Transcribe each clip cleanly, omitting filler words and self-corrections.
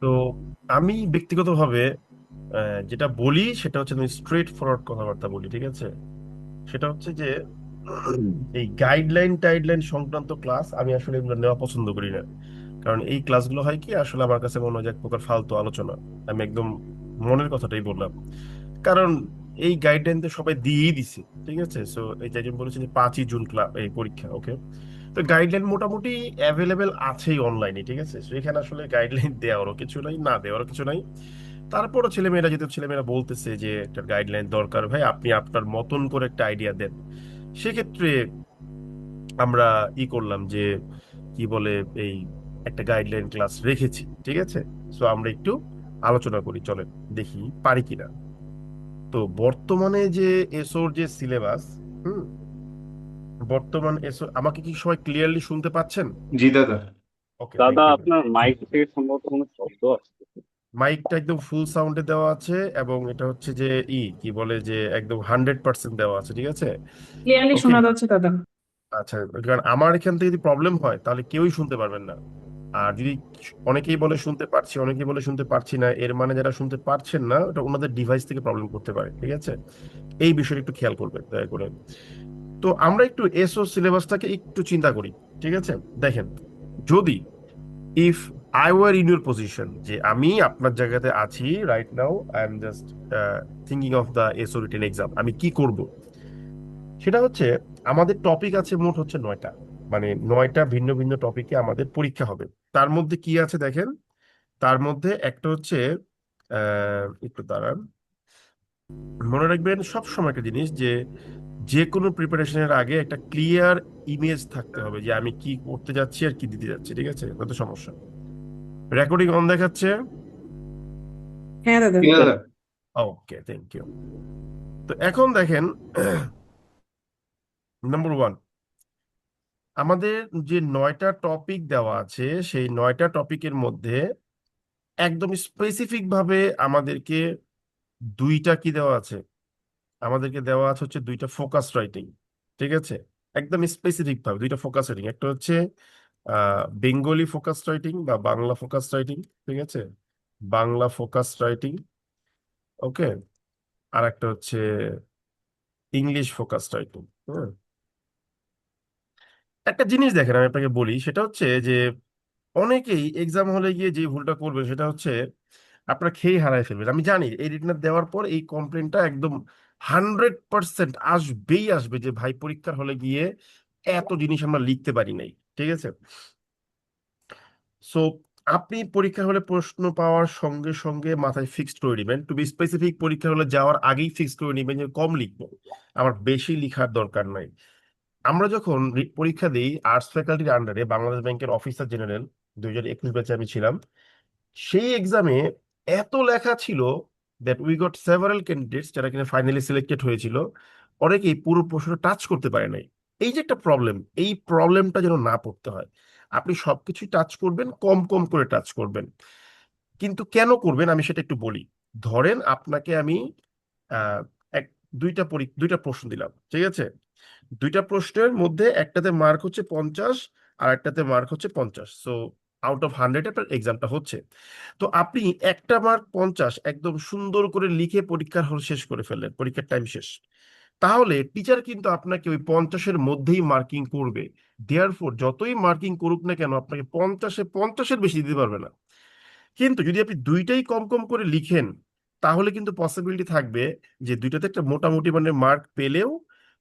তো আমি ব্যক্তিগতভাবে যেটা বলি সেটা হচ্ছে আমি স্ট্রেট ফরওয়ার্ড কথাবার্তা বলি, ঠিক আছে? সেটা হচ্ছে যে এই গাইডলাইন টাইডলাইন সংক্রান্ত ক্লাস আমি আসলে এগুলো নেওয়া পছন্দ করি না। কারণ এই ক্লাসগুলো হয় কি, আসলে আমার কাছে মনে হয় যে এক প্রকার ফালতু আলোচনা। আমি একদম মনের কথাটাই বললাম। কারণ এই গাইডলাইন তো সবাই দিয়েই দিছে, ঠিক আছে? সো এই যে একজন বলেছেন যে 5ই জুন ক্লাস এই পরীক্ষা, ওকে। তো গাইডলাইন মোটামুটি অ্যাভেলেবেল আছেই অনলাইনে, ঠিক আছে? তো এখানে আসলে গাইডলাইন দেওয়ারও কিছু নাই, না দেওয়ারও কিছু নাই। তারপরও ছেলেমেয়েরা, যেহেতু ছেলেমেয়েরা বলতেছে যে একটা গাইডলাইন দরকার, ভাই আপনি আপনার মতন করে একটা আইডিয়া দেন। সেক্ষেত্রে আমরা করলাম যে কি বলে, এই একটা গাইডলাইন ক্লাস রেখেছি, ঠিক আছে? সো আমরা একটু আলোচনা করি, চলেন দেখি পারি কিনা। তো বর্তমানে যে এসওর যে সিলেবাস, হুম, বর্তমান এসও, আমাকে কি সবাই ক্লিয়ারলি শুনতে পাচ্ছেন? জি দাদা। ওকে, দাদা, থ্যাংক ইউ। আপনার মাইক থেকে সম্ভবত কোনো শব্দ আসছে। মাইকটা একদম ফুল সাউন্ডে দেওয়া আছে, এবং এটা হচ্ছে যে কি বলে যে একদম 100% দেওয়া আছে, ঠিক আছে? ক্লিয়ারলি ওকে, শোনা যাচ্ছে দাদা। আচ্ছা। কারণ আমার এখান থেকে যদি প্রবলেম হয় তাহলে কেউই শুনতে পারবেন না। আর যদি অনেকেই বলে শুনতে পারছি, অনেকেই বলে শুনতে পারছি না, এর মানে যারা শুনতে পারছেন না ওটা ওনাদের ডিভাইস থেকে প্রবলেম করতে পারে, ঠিক আছে? এই বিষয়টা একটু খেয়াল করবেন দয়া করে। তো আমরা একটু এসও সিলেবাসটাকে একটু চিন্তা করি, ঠিক আছে? দেখেন, যদি if I were in your position, যে আমি আপনার জায়গাতে আছি right now, I am just thinking of the essay written exam, আমি কি করব? সেটা হচ্ছে, আমাদের টপিক আছে মোট হচ্ছে 9টা। মানে 9টা ভিন্ন ভিন্ন টপিকে আমাদের পরীক্ষা হবে। তার মধ্যে কি আছে দেখেন, তার মধ্যে একটা হচ্ছে, একটু দাঁড়ান, মনে রাখবেন সব সময় একটা জিনিস, যে যে কোনো প্রিপারেশনের আগে একটা ক্লিয়ার ইমেজ থাকতে হবে যে আমি কি করতে যাচ্ছি আর কি দিতে যাচ্ছি, ঠিক আছে? কত সমস্যা। রেকর্ডিং অন দেখাচ্ছে। হ্যাঁ দাদা। জি দাদা। ওকে, থ্যাংক ইউ। তো এখন দেখেন, নাম্বার 1, আমাদের যে 9টা টপিক দেওয়া আছে, সেই 9টা টপিকের মধ্যে একদম স্পেসিফিক ভাবে আমাদেরকে দুইটা কি দেওয়া আছে, আমাদেরকে দেওয়া আছে হচ্ছে দুইটা ফোকাস রাইটিং, ঠিক আছে? একদম স্পেসিফিক ভাবে দুইটা ফোকাস রাইটিং, একটা হচ্ছে বেঙ্গলি ফোকাস রাইটিং বা বাংলা ফোকাস রাইটিং, ঠিক আছে? বাংলা ফোকাস রাইটিং, ওকে। আর একটা হচ্ছে ইংলিশ ফোকাস রাইটিং। হ্যাঁ, একটা জিনিস দেখেন আমি আপনাকে বলি, সেটা হচ্ছে যে অনেকেই এক্সাম হলে গিয়ে যে ভুলটা করবে সেটা হচ্ছে আপনার খেয়ে হারায় ফেলবেন। আমি জানি এই রিটেনার দেওয়ার পর এই কমপ্লেনটা একদম 100% আসবেই আসবে, যে ভাই পরীক্ষার হলে গিয়ে এত জিনিস আমরা লিখতে পারি নাই, ঠিক আছে? সো আপনি পরীক্ষা হলে প্রশ্ন পাওয়ার সঙ্গে সঙ্গে মাথায় ফিক্সড করে নেবেন, টু বি স্পেসিফিক পরীক্ষা হলে যাওয়ার আগেই ফিক্সড করে নেবেন যে কম লিখবো, আমার বেশি লিখার দরকার নাই। আমরা যখন পরীক্ষা দিই আর্টস ফ্যাকাল্টির আন্ডারে বাংলাদেশ ব্যাংকের অফিসার জেনারেল, 2021 ব্যাচে আমি ছিলাম, সেই এক্সামে এত লেখা ছিল that we got several candidates যারা কিনা ফাইনালি সিলেক্টেড হয়েছিল, অনেকেই পুরো প্রশ্নটা টাচ করতে পারে নাই। এই যে একটা প্রবলেম, এই প্রবলেমটা যেন না পড়তে হয়, আপনি সবকিছুই টাচ করবেন, কম কম করে টাচ করবেন। কিন্তু কেন করবেন আমি সেটা একটু বলি। ধরেন আপনাকে আমি আহ এক দুইটা প্রশ্ন দিলাম, ঠিক আছে? দুইটা প্রশ্নের মধ্যে একটাতে মার্ক হচ্ছে 50 আর একটাতে মার্ক হচ্ছে 50, সো আউট অফ 100 আপনার এক্সামটা হচ্ছে। তো আপনি একটা মার্ক 50 একদম সুন্দর করে লিখে পরীক্ষার হল শেষ করে ফেললেন, পরীক্ষার টাইম শেষ। তাহলে টিচার কিন্তু আপনাকে ওই 50-এর মধ্যেই মার্কিং করবে। দেয়ারফোর যতই মার্কিং করুক না কেন, আপনাকে 50-এর বেশি দিতে পারবে না। কিন্তু যদি আপনি দুইটাই কম কম করে লিখেন, তাহলে কিন্তু পসিবিলিটি থাকবে যে দুইটাতে একটা মোটামুটি মানে মার্ক পেলেও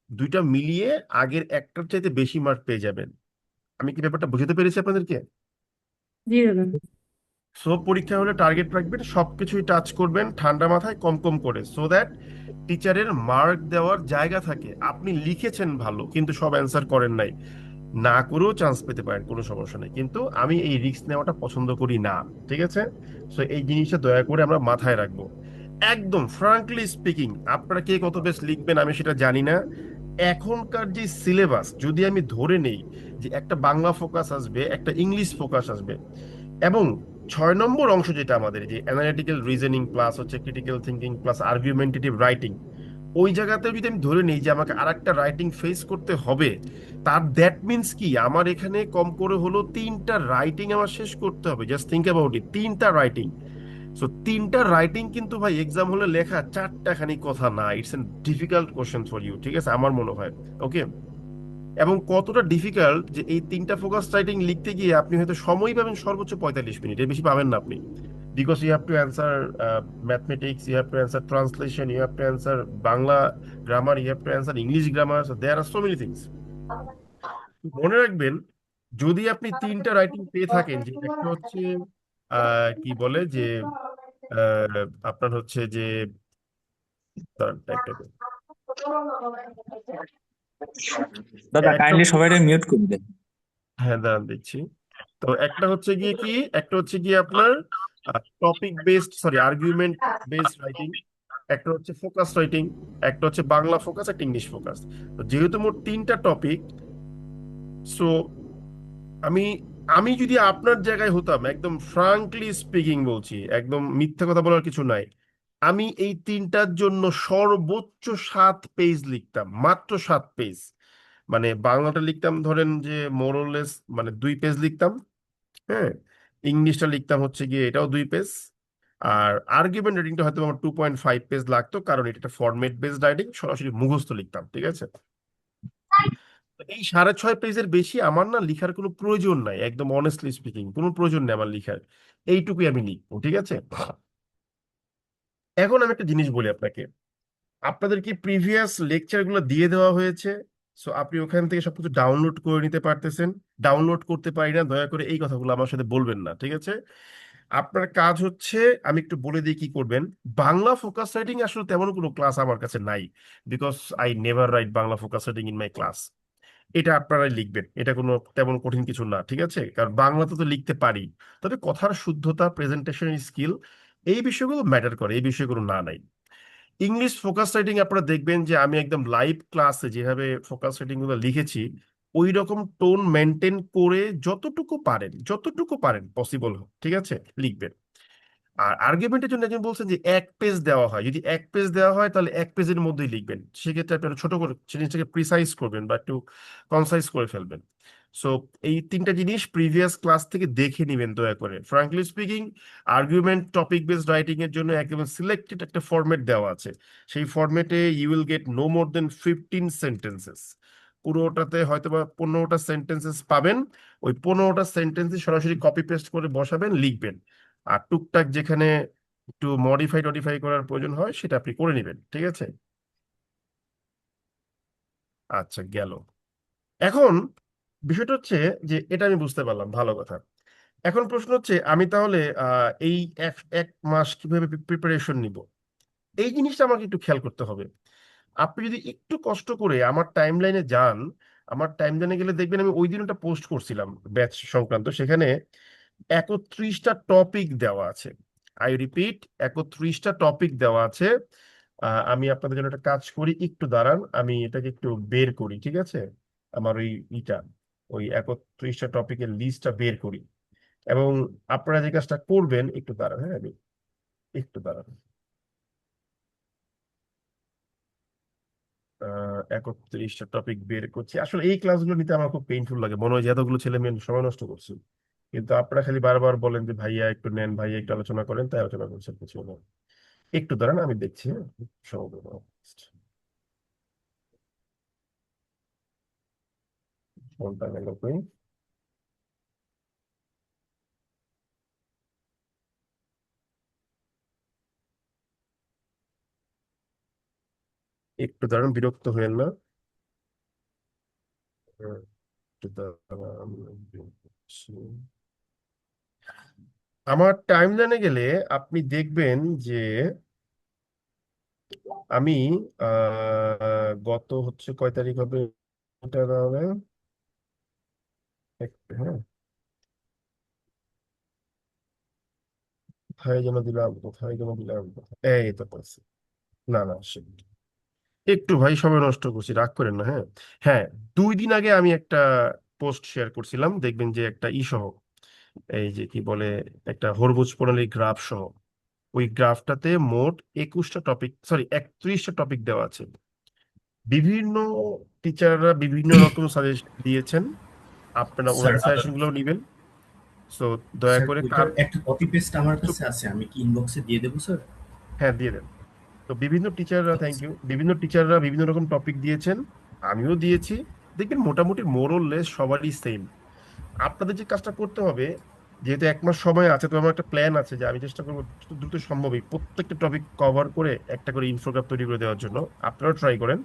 দুইটা মিলিয়ে আগের একটার চাইতে বেশি মার্ক পেয়ে যাবেন। আমি কি ব্যাপারটা বুঝতে পেরেছি আপনাদেরকে? জি দাদা। সো পরীক্ষা হলে টার্গেট রাখবেন, সবকিছুই টাচ করবেন ঠান্ডা মাথায় কম কম করে, সো দ্যাট টিচারের মার্ক দেওয়ার জায়গা থাকে। আপনি লিখেছেন ভালো কিন্তু সব অ্যান্সার করেন নাই, না করেও চান্স পেতে পারেন, কোনো সমস্যা নেই, কিন্তু আমি এই রিস্ক নেওয়াটা পছন্দ করি না, ঠিক আছে? সো এই জিনিসটা দয়া করে আমরা মাথায় রাখবো। একদম ফ্রাঙ্কলি স্পিকিং, আপনারা কে কত বেশ লিখবেন আমি সেটা জানি না। এখনকার যে সিলেবাস যদি আমি ধরে নেই যে একটা বাংলা ফোকাস আসবে, একটা ইংলিশ ফোকাস আসবে, এবং 6 নম্বর অংশ যেটা আমাদের যে অ্যানালিটিক্যাল রিজনিং প্লাস হচ্ছে critical thinking plus argumentative writing, ওই জায়গাতে যদি আমি ধরে নিই যে আমাকে আরেকটা রাইটিং ফেস করতে হবে, তার দ্যাট মিন্স কি আমার এখানে কম করে হলো 3টা রাইটিং আমার শেষ করতে হবে। জাস্ট থিঙ্ক অ্যাবাউট ইট, 3টা রাইটিং। সো 3টা রাইটিং কিন্তু ভাই এক্সাম হলে লেখা 4টা খানি কথা না, it's an difficult question for you, ঠিক আছে আমার মনে হয়। ওকে, এবং কতটা ডিফিকাল্ট যে এই 3টা ফোকাস রাইটিং লিখতে গিয়ে আপনি হয়তো সময় পাবেন সর্বোচ্চ 45 মিনিট, এর বেশি পাবেন না আপনি। Because you have to answer mathematics, you have to answer translation, you have to answer Bangla grammar, you have to answer English grammar, so there are so many things. মনে রাখবেন, যদি আপনি 3টা রাইটিং পেয়ে থাকেন, যে একটা হচ্ছে কি বলে যে আপনার হচ্ছে যে দাঁড়ান, একটা দাদা একটা কাইন্ডলি সবাই মিউট করে দেন। হ্যাঁ দাঁড়ান দিচ্ছি। তো একটা হচ্ছে গিয়ে কি, একটা হচ্ছে গিয়ে আপনার topic based, sorry argument based writing, একটা হচ্ছে ফোকাস রাইটিং, একটা হচ্ছে বাংলা ফোকাস, একটা ইংলিশ ফোকাস। তো যেহেতু মোট 3টা টপিক, সো আমি আমি যদি আপনার জায়গায় হতাম, একদম ফ্রাঙ্কলি স্পিকিং বলছি, একদম মিথ্যা কথা বলার কিছু নাই, আমি এই 3টার জন্য সর্বোচ্চ 7 পেজ লিখতাম, মাত্র 7 পেজ। মানে বাংলাটা লিখতাম ধরেন যে মোরলেস মানে 2 পেজ লিখতাম, হ্যাঁ। ইংলিশটা লিখতাম হচ্ছে গিয়ে এটাও 2 পেজ। আর আর্গুমেন্ট রাইটিংটা হয়তো আমার 2.5 পেজ লাগতো, কারণ এটা একটা ফরম্যাট বেসড রাইটিং, সরাসরি মুখস্থ লিখতাম, ঠিক আছে। তো এই 6.5 পেজের বেশি আমার না লিখার কোনো প্রয়োজন নাই, একদম অনেস্টলি স্পিকিং কোনো প্রয়োজন নেই আমার লিখার। এইটুকুই আমি লিখবো, ঠিক আছে। এখন আমি একটা জিনিস বলি আপনাকে, আপনাদের কি প্রিভিয়াস লেকচার গুলো দিয়ে দেওয়া হয়েছে? সো আপনি ওখান থেকে সবকিছু ডাউনলোড করে নিতে পারতেছেন। ডাউনলোড করতে পারি না, দয়া করে এই কথাগুলো আমার সাথে বলবেন না, ঠিক আছে। আপনার কাজ হচ্ছে, আমি একটু বলে দিই কি করবেন। বাংলা ফোকাস রাইটিং আসলে তেমন কোনো ক্লাস আমার কাছে নাই, because I never right Bangla focus writing in my class. এটা আপনারাই লিখবেন, এটা কোনো তেমন কঠিন কিছু না, ঠিক আছে। কারণ বাংলাতে তো লিখতে পারি, তবে কথার শুদ্ধতা, প্রেজেন্টেশন স্কিল, এই বিষয়গুলো ম্যাটার করে, এই বিষয়গুলো না নাই। ইংলিশ ফোকাস রাইটিং আপনারা দেখবেন যে আমি একদম লাইভ ক্লাসে যেভাবে ফোকাস রাইটিং গুলো লিখেছি, ওই রকম টোন মেনটেন করে যতটুকু পারেন পসিবল, ঠিক আছে, লিখবেন। আর আর্গুমেন্টের জন্য একজন বলছেন যে 1 পেজ দেওয়া হয়, যদি 1 পেজ দেওয়া হয় তাহলে 1 পেজের মধ্যেই লিখবেন, সেক্ষেত্রে আপনি আরো ছোট করে জিনিসটাকে প্রিসাইজ করবেন বা একটু কনসাইজ করে ফেলবেন। সো এই 3টা জিনিস প্রিভিয়াস ক্লাস থেকে দেখে নিবেন দয়া করে। Frankly speaking, argument topic based writing এর জন্য একেবারে সিলেক্টেড একটা ফরম্যাট দেওয়া আছে, সেই ফরম্যাটে you will get no more than 15 sentences. পুরোটাতে হয়তো বা 15টা সেন্টেন্সেস পাবেন, ওই 15টা সেন্টেন্সে সরাসরি কপি পেস্ট করে বসাবেন, লিখবেন। আর টুকটাক যেখানে একটু মডিফাই করার প্রয়োজন হয় সেটা আপনি করে নেবেন, ঠিক আছে। আচ্ছা, গেল। এখন বিষয়টা হচ্ছে যে এটা আমি বুঝতে পারলাম, ভালো কথা। এখন প্রশ্ন হচ্ছে আমি তাহলে এই এক এক মাস কিভাবে প্রিপারেশন নিব, এই জিনিসটা আমাকে একটু খেয়াল করতে হবে। আপনি যদি একটু কষ্ট করে আমার টাইম লাইনে যান, আমার টাইম লাইনে গেলে দেখবেন আমি ওই দিন একটা পোস্ট করছিলাম ব্যাচ সংক্রান্ত, সেখানে 31টা টপিক দেওয়া আছে। আই রিপিট, 31টা টপিক দেওয়া আছে। আমি আপনাদের জন্য একটা কাজ করি, একটু দাঁড়ান, আমি এটাকে একটু বের করি, ঠিক আছে। আমার ওই ইটা, ওই 31টা টপিকের লিস্টটা বের করি। এবং আপনারা যে কাজটা করবেন, একটু দাঁড়ান, হ্যাঁ আমি একটু দাঁড়ান। 31টা টপিক বের করছি। আসলে এই ক্লাসগুলো নিতে আমার খুব পেইনফুল লাগে, মনে হয় যে এতগুলো ছেলে মেয়ে সময় নষ্ট করছি। কিন্তু আপনারা খালি বারবার বলেন যে ভাইয়া একটু নেন, ভাইয়া একটু আলোচনা করেন, তাই আলোচনা করছেন, কিছু না। একটু দাঁড়ান, আমি দেখছি, হ্যাঁ? সময় দেবো। কোনটা গেল কই? একটু দাঁড়ান, বিরক্ত হয়েন না। একটু দাঁড়ান, আমি বের করছি। আমার টাইম লাইনে গেলে আপনি দেখবেন যে আমি গত হচ্ছে কয় তারিখ হবে, এটা হবে হ্যাঁ, কোথায় যেন দিলাম, এই তো পাচ্ছি। না না, একটু ভাই সময় নষ্ট করছি, রাগ করেন না, হ্যাঁ। হ্যাঁ, 2 দিন আগে আমি একটা পোস্ট শেয়ার করছিলাম, দেখবেন যে একটা ই সহ, এই যে কি বলে, একটা হরমুজ প্রণালী গ্রাফ সহ। ওই গ্রাফটাতে মোট 21টা টপিক, সরি 31টা টপিক দেওয়া আছে। বিভিন্ন টিচাররা বিভিন্ন রকম সাজেশন দিয়েছেন, আপনারা স্যার ওনাদের সাজেশন গুলো নিবেন। সো দয়া স্যার করে ওইটার একটা কপি পেস্ট আমার কিছু, কাছে আছে, আমি কি ইনবক্সে দিয়ে দেবো স্যার? হ্যাঁ দিয়ে দেন। তো বিভিন্ন টিচাররা, থ্যাংক ইউ, বিভিন্ন টিচাররা বিভিন্ন রকম টপিক দিয়েছেন, আমিও দিয়েছি। দেখবেন মোটামুটি মোরলেস সবারই সেম। আপনাদের যে কাজটা করতে হবে, যেহেতু 1 মাস সময় আছে, তো আমার একটা প্ল্যান আছে যে আমি চেষ্টা করবো যত দ্রুত সম্ভবই প্রত্যেকটা টপিক কভার করে একটা করে ইনফোগ্রাফ তৈরি করে দেওয়ার জন্য। আপনারাও ট্রাই করেন।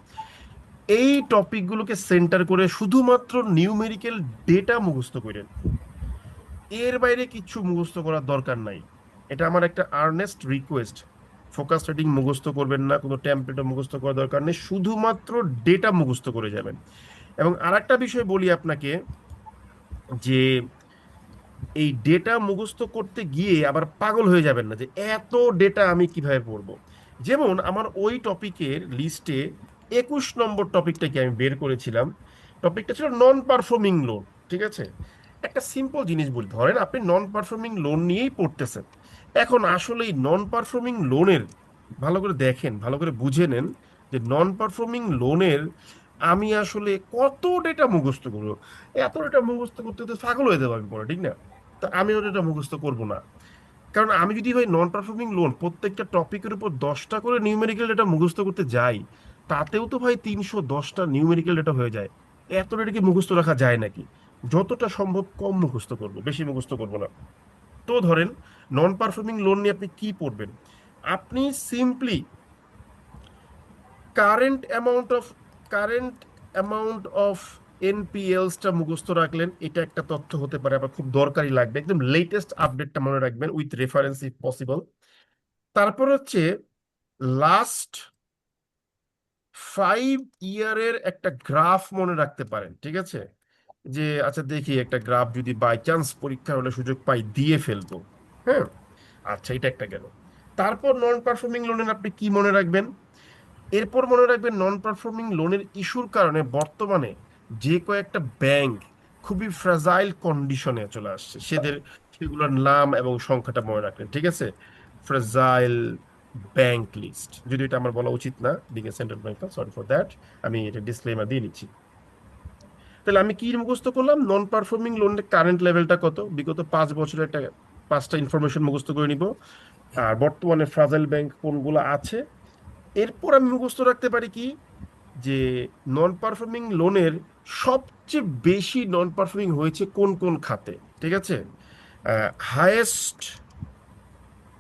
এই টপিকগুলোকে সেন্টার করে শুধুমাত্র নিউমেরিক্যাল ডেটা মুখস্থ করেন, এর বাইরে কিছু মুখস্থ করার দরকার নাই। এটা আমার একটা আর্নেস্ট রিকোয়েস্ট। ফোকাস রিডিং মুখস্থ করবেন না, কোনো টেমপ্লেটও মুখস্থ করার দরকার নেই, শুধুমাত্র ডেটা মুখস্থ করে যাবেন। এবং আরেকটা বিষয় বলি আপনাকে, যে এই ডেটা মুখস্থ করতে গিয়ে আবার পাগল হয়ে যাবেন না যে এত ডেটা আমি কিভাবে পড়বো। যেমন আমার ওই টপিকের লিস্টে 21 নম্বর টপিকটাকে আমি বের করেছিলাম। টপিকটা ছিল নন পারফর্মিং লোন। ঠিক আছে, একটা সিম্পল জিনিস বলি, ধরেন আপনি নন পারফর্মিং লোন নিয়েই পড়তেছেন। এখন আসলে এই নন পারফর্মিং লোনের ভালো করে দেখেন, ভালো করে বুঝে নেন যে নন পারফর্মিং লোনের আমি আসলে কত ডেটা মুখস্থ করবো। এত ডেটা মুখস্থ করতে তো পাগল হয়ে যাবো আমি পরে, ঠিক না? তো আমি ওটা এটা মুখস্থ করবো না। কারণ আমি যদি ভাই নন পারফর্মিং লোন প্রত্যেকটা টপিকের উপর 10টা করে নিউমেরিক্যাল ডেটা মুখস্থ করতে যাই, তাতেও তো ভাই 310টা নিউমেরিক্যাল ডেটা হয়ে যায়। এত ডেটা কি মুখস্থ রাখা যায় নাকি? যতটা সম্ভব কম মুখস্থ করবো, বেশি মুখস্থ করবো না। তো ধরেন নন পারফর্মিং লোন নিয়ে আপনি কি পড়বেন? আপনি simply current amount of current amount of এনপিএলসটা মুখস্থ রাখলেন, এটা একটা তথ্য হতে পারে, আবার খুব দরকারি লাগবে, একদম লেটেস্ট আপডেটটা মনে রাখবেন উইথ রেফারেন্স ইফ পসিবল। তারপর হচ্ছে লাস্ট 5 ইয়ারের একটা গ্রাফ মনে রাখতে পারেন, ঠিক আছে? যে আচ্ছা দেখি একটা গ্রাফ যদি বাই চান্স পরীক্ষা হলে সুযোগ পাই দিয়ে ফেলবো। হ্যাঁ, আচ্ছা এটা একটা গেল। তারপর নন পারফর্মিং লোনের আপনি কি মনে রাখবেন? এরপর মনে রাখবেন নন পারফর্মিং লোনের ইস্যুর কারণে বর্তমানে যে কয়েকটা ব্যাংক খুবই ফ্রাজাইল কন্ডিশনে চলে আসছে, সেগুলোর নাম এবং সংখ্যাটা মনে রাখবেন, ঠিক আছে? ফ্রাজাইল ব্যাংক লিস্ট, যদি এটা আমার বলা উচিত না, being a central bank, sorry for that, আমি এটা ডিসক্লেমার দিয়ে নিচ্ছি। তাহলে আমি কি মুখস্থ করলাম? নন পারফর্মিং লোনের কারেন্ট লেভেলটা কত, বিগত 5 বছরের একটা 5টা ইনফরমেশন মুখস্থ করে নিব, আর বর্তমানে ফ্রাজাইল ব্যাংক কোনগুলো আছে। এরপর আমি মুখস্থ রাখতে পারি কি, যে নন পারফর্মিং লোনের সবচেয়ে বেশি নন পারফর্মিং হয়েছে কোন কোন খাতে, ঠিক আছে? Highest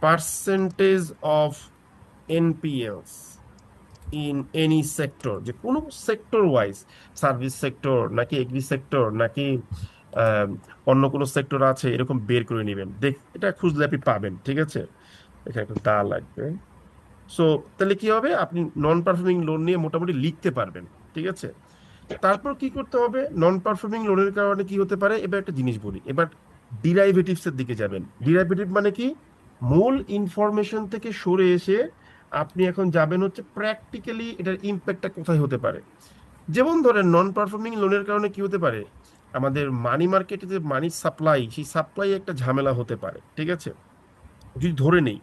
percentage of NPLs in any sector, যে কোনো সেক্টর ওয়াইজ, সার্ভিস সেক্টর নাকি এগ্রি সেক্টর নাকি আহ, অন্য কোনো সেক্টর আছে, এরকম বের করে নেবেন। দেখ, এটা খুঁজলে আপনি পাবেন, ঠিক আছে? এখানে একটা দা লাগবে। সো তাহলে কি হবে, আপনি নন পারফর্মিং লোন নিয়ে মোটামুটি লিখতে পারবেন, ঠিক আছে? তারপর কি করতে হবে, নন পারফর্মিং লোনের কারণে কি হতে পারে, এবার একটা জিনিস বলি। এবার ডিরাইভেটিভস এর দিকে যাবেন। ডিরাইভেটিভ মানে কি? মূল ইনফরমেশন থেকে সরে এসে আপনি এখন যাবেন হচ্ছে প্র্যাকটিক্যালি এটার ইম্প্যাক্টটা কোথায় হতে পারে। যেমন ধরেন নন পারফর্মিং লোনের কারণে কি হতে পারে, আমাদের মানি মার্কেটে যে মানি সাপ্লাই, সেই সাপ্লাই একটা ঝামেলা হতে পারে, ঠিক আছে? যদি ধরে নেই,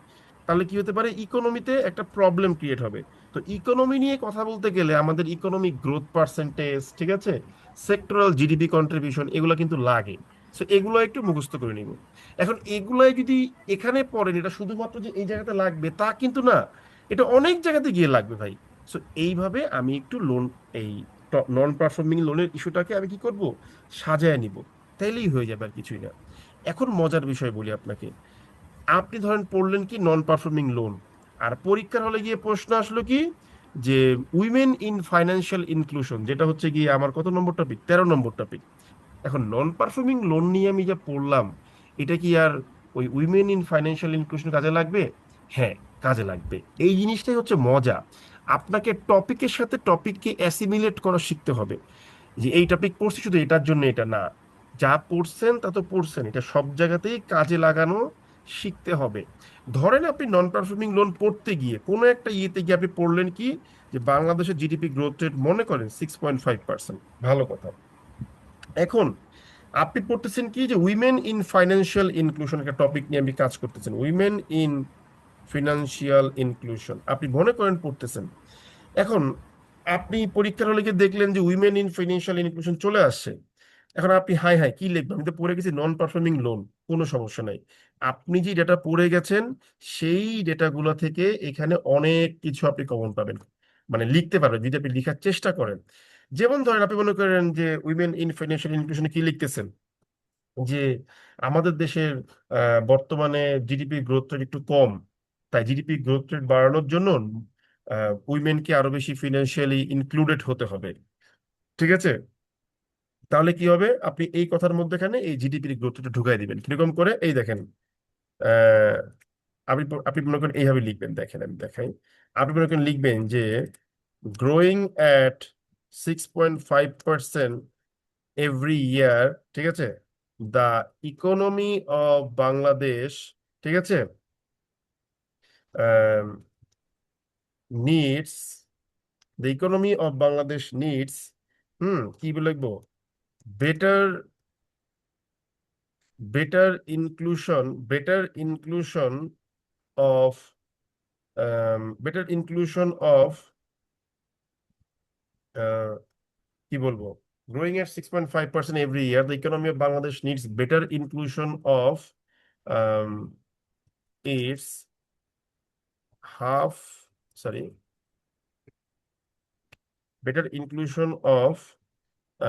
তাহলে কি হতে পারে, ইকোনমিতে একটা প্রবলেম ক্রিয়েট হবে। তো ইকোনমি নিয়ে কথা বলতে গেলে আমাদের ইকোনমিক গ্রোথ পার্সেন্টেজ, ঠিক আছে, সেক্টরাল জিডিপি কন্ট্রিবিউশন, এগুলো কিন্তু লাগে। সো এগুলো একটু মুখস্থ করে নিব। এখন এগুলাই যদি এখানে পড়েন, এটা শুধুমাত্র যে এই জায়গাতে লাগবে তা কিন্তু না, এটা অনেক জায়গাতে গিয়ে লাগবে ভাই। সো এইভাবে আমি একটু লোন, এই নন পারফর্মিং লোনের ইস্যুটাকে আমি কি করব, সাজায় নিব, তাইলেই হয়ে যাবে, আর কিছুই না। এখন মজার বিষয় বলি আপনাকে। আপনি ধরেন পড়লেন কি নন পারফর্মিং লোন, আর পরীক্ষার হলে গিয়ে প্রশ্ন আসলো কি, যে উইমেন ইন ফাইন্যান্সিয়াল ইনক্লুশন, যেটা হচ্ছে গিয়ে আমার কত নম্বর টপিক, 13 নম্বর টপিক। এখন নন পারফর্মিং লোন নিয়ে আমি যা পড়লাম, এটা কি আর ওই উইমেন ইন ফাইন্যান্সিয়াল ইনক্লুশন কাজে লাগবে? হ্যাঁ, কাজে লাগবে। এই জিনিসটাই হচ্ছে মজা। আপনাকে টপিকের সাথে টপিককে অ্যাসিমিলেট করা শিখতে হবে, যে এই টপিক পড়ছি শুধু এটার জন্য এটা না, যা পড়ছেন তা তো পড়ছেন, এটা সব জায়গাতেই কাজে লাগানো শিখতে হবে। ধরেন আপনি নন পারফর্মিং লোন পড়তে গিয়ে কোনো একটা ইয়েতে গিয়ে আপনি পড়লেন কি, যে বাংলাদেশের জিডিপি গ্রোথ রেট মনে করেন 6.5%, ভালো কথা। এখন আপনি পড়তেছেন কি, যে উইমেন ইন ফাইন্যান্সিয়াল ইনক্লুশন একটা টপিক নিয়ে আপনি কাজ করতেছেন, উইমেন ইন ফিনান্সিয়াল ইনক্লুশন। আপনি মনে করেন পড়তেছেন, এখন আপনি পরীক্ষার হলে গিয়ে দেখলেন যে উইমেন ইন ফিনান্সিয়াল ইনক্লুশন চলে আসছে। এখন আপনি হাই হাই কি লিখবেন? আমি তো পড়ে গেছি নন পারফর্মিং লোন, কোনো সমস্যা নাই। আপনি যে ডেটা পড়ে গেছেন সেই ডেটাগুলো থেকে এখানে অনেক কিছু আপনি কমন পাবেন, মানে লিখতে পারবেন যদি আপনি লিখার চেষ্টা করেন। যেমন ধরেন আপনি মনে করেন যে উইমেন ইন ফিনান্সিয়াল ইনক্লুশনে কি লিখতেছেন, যে আমাদের দেশের বর্তমানে জিডিপি গ্রোথ রেট একটু কম, তাই জিডিপি গ্রোথ রেট বাড়ানোর জন্য উইমেনকে আরো বেশি ফিনান্সিয়ালি ইনক্লুডেড হতে হবে। ঠিক আছে, তাহলে কি হবে, আপনি এই কথার মধ্যেখানে এই জিডিপির গ্রোথ রেটটা ঢুকাই দিবেন। কিরকম করে, এই দেখেন, আহ, আপনি মনে করেন এইভাবে লিখবেন, দেখেন আমি দেখাই। আপনি মনে করেন লিখবেন যে গ্রোয়িং অ্যাট 6.5% এভরি ইয়ার, ঠিক আছে, দ্য ইকোনমি অফ বাংলাদেশ, ঠিক আছে, needs, the economy of Bangladesh needs, কি লিখবো, better inclusion of better inclusion of কি বলবো, growing at 6.5% every year, the economy of Bangladesh needs better inclusion of um, its half sorry better inclusion of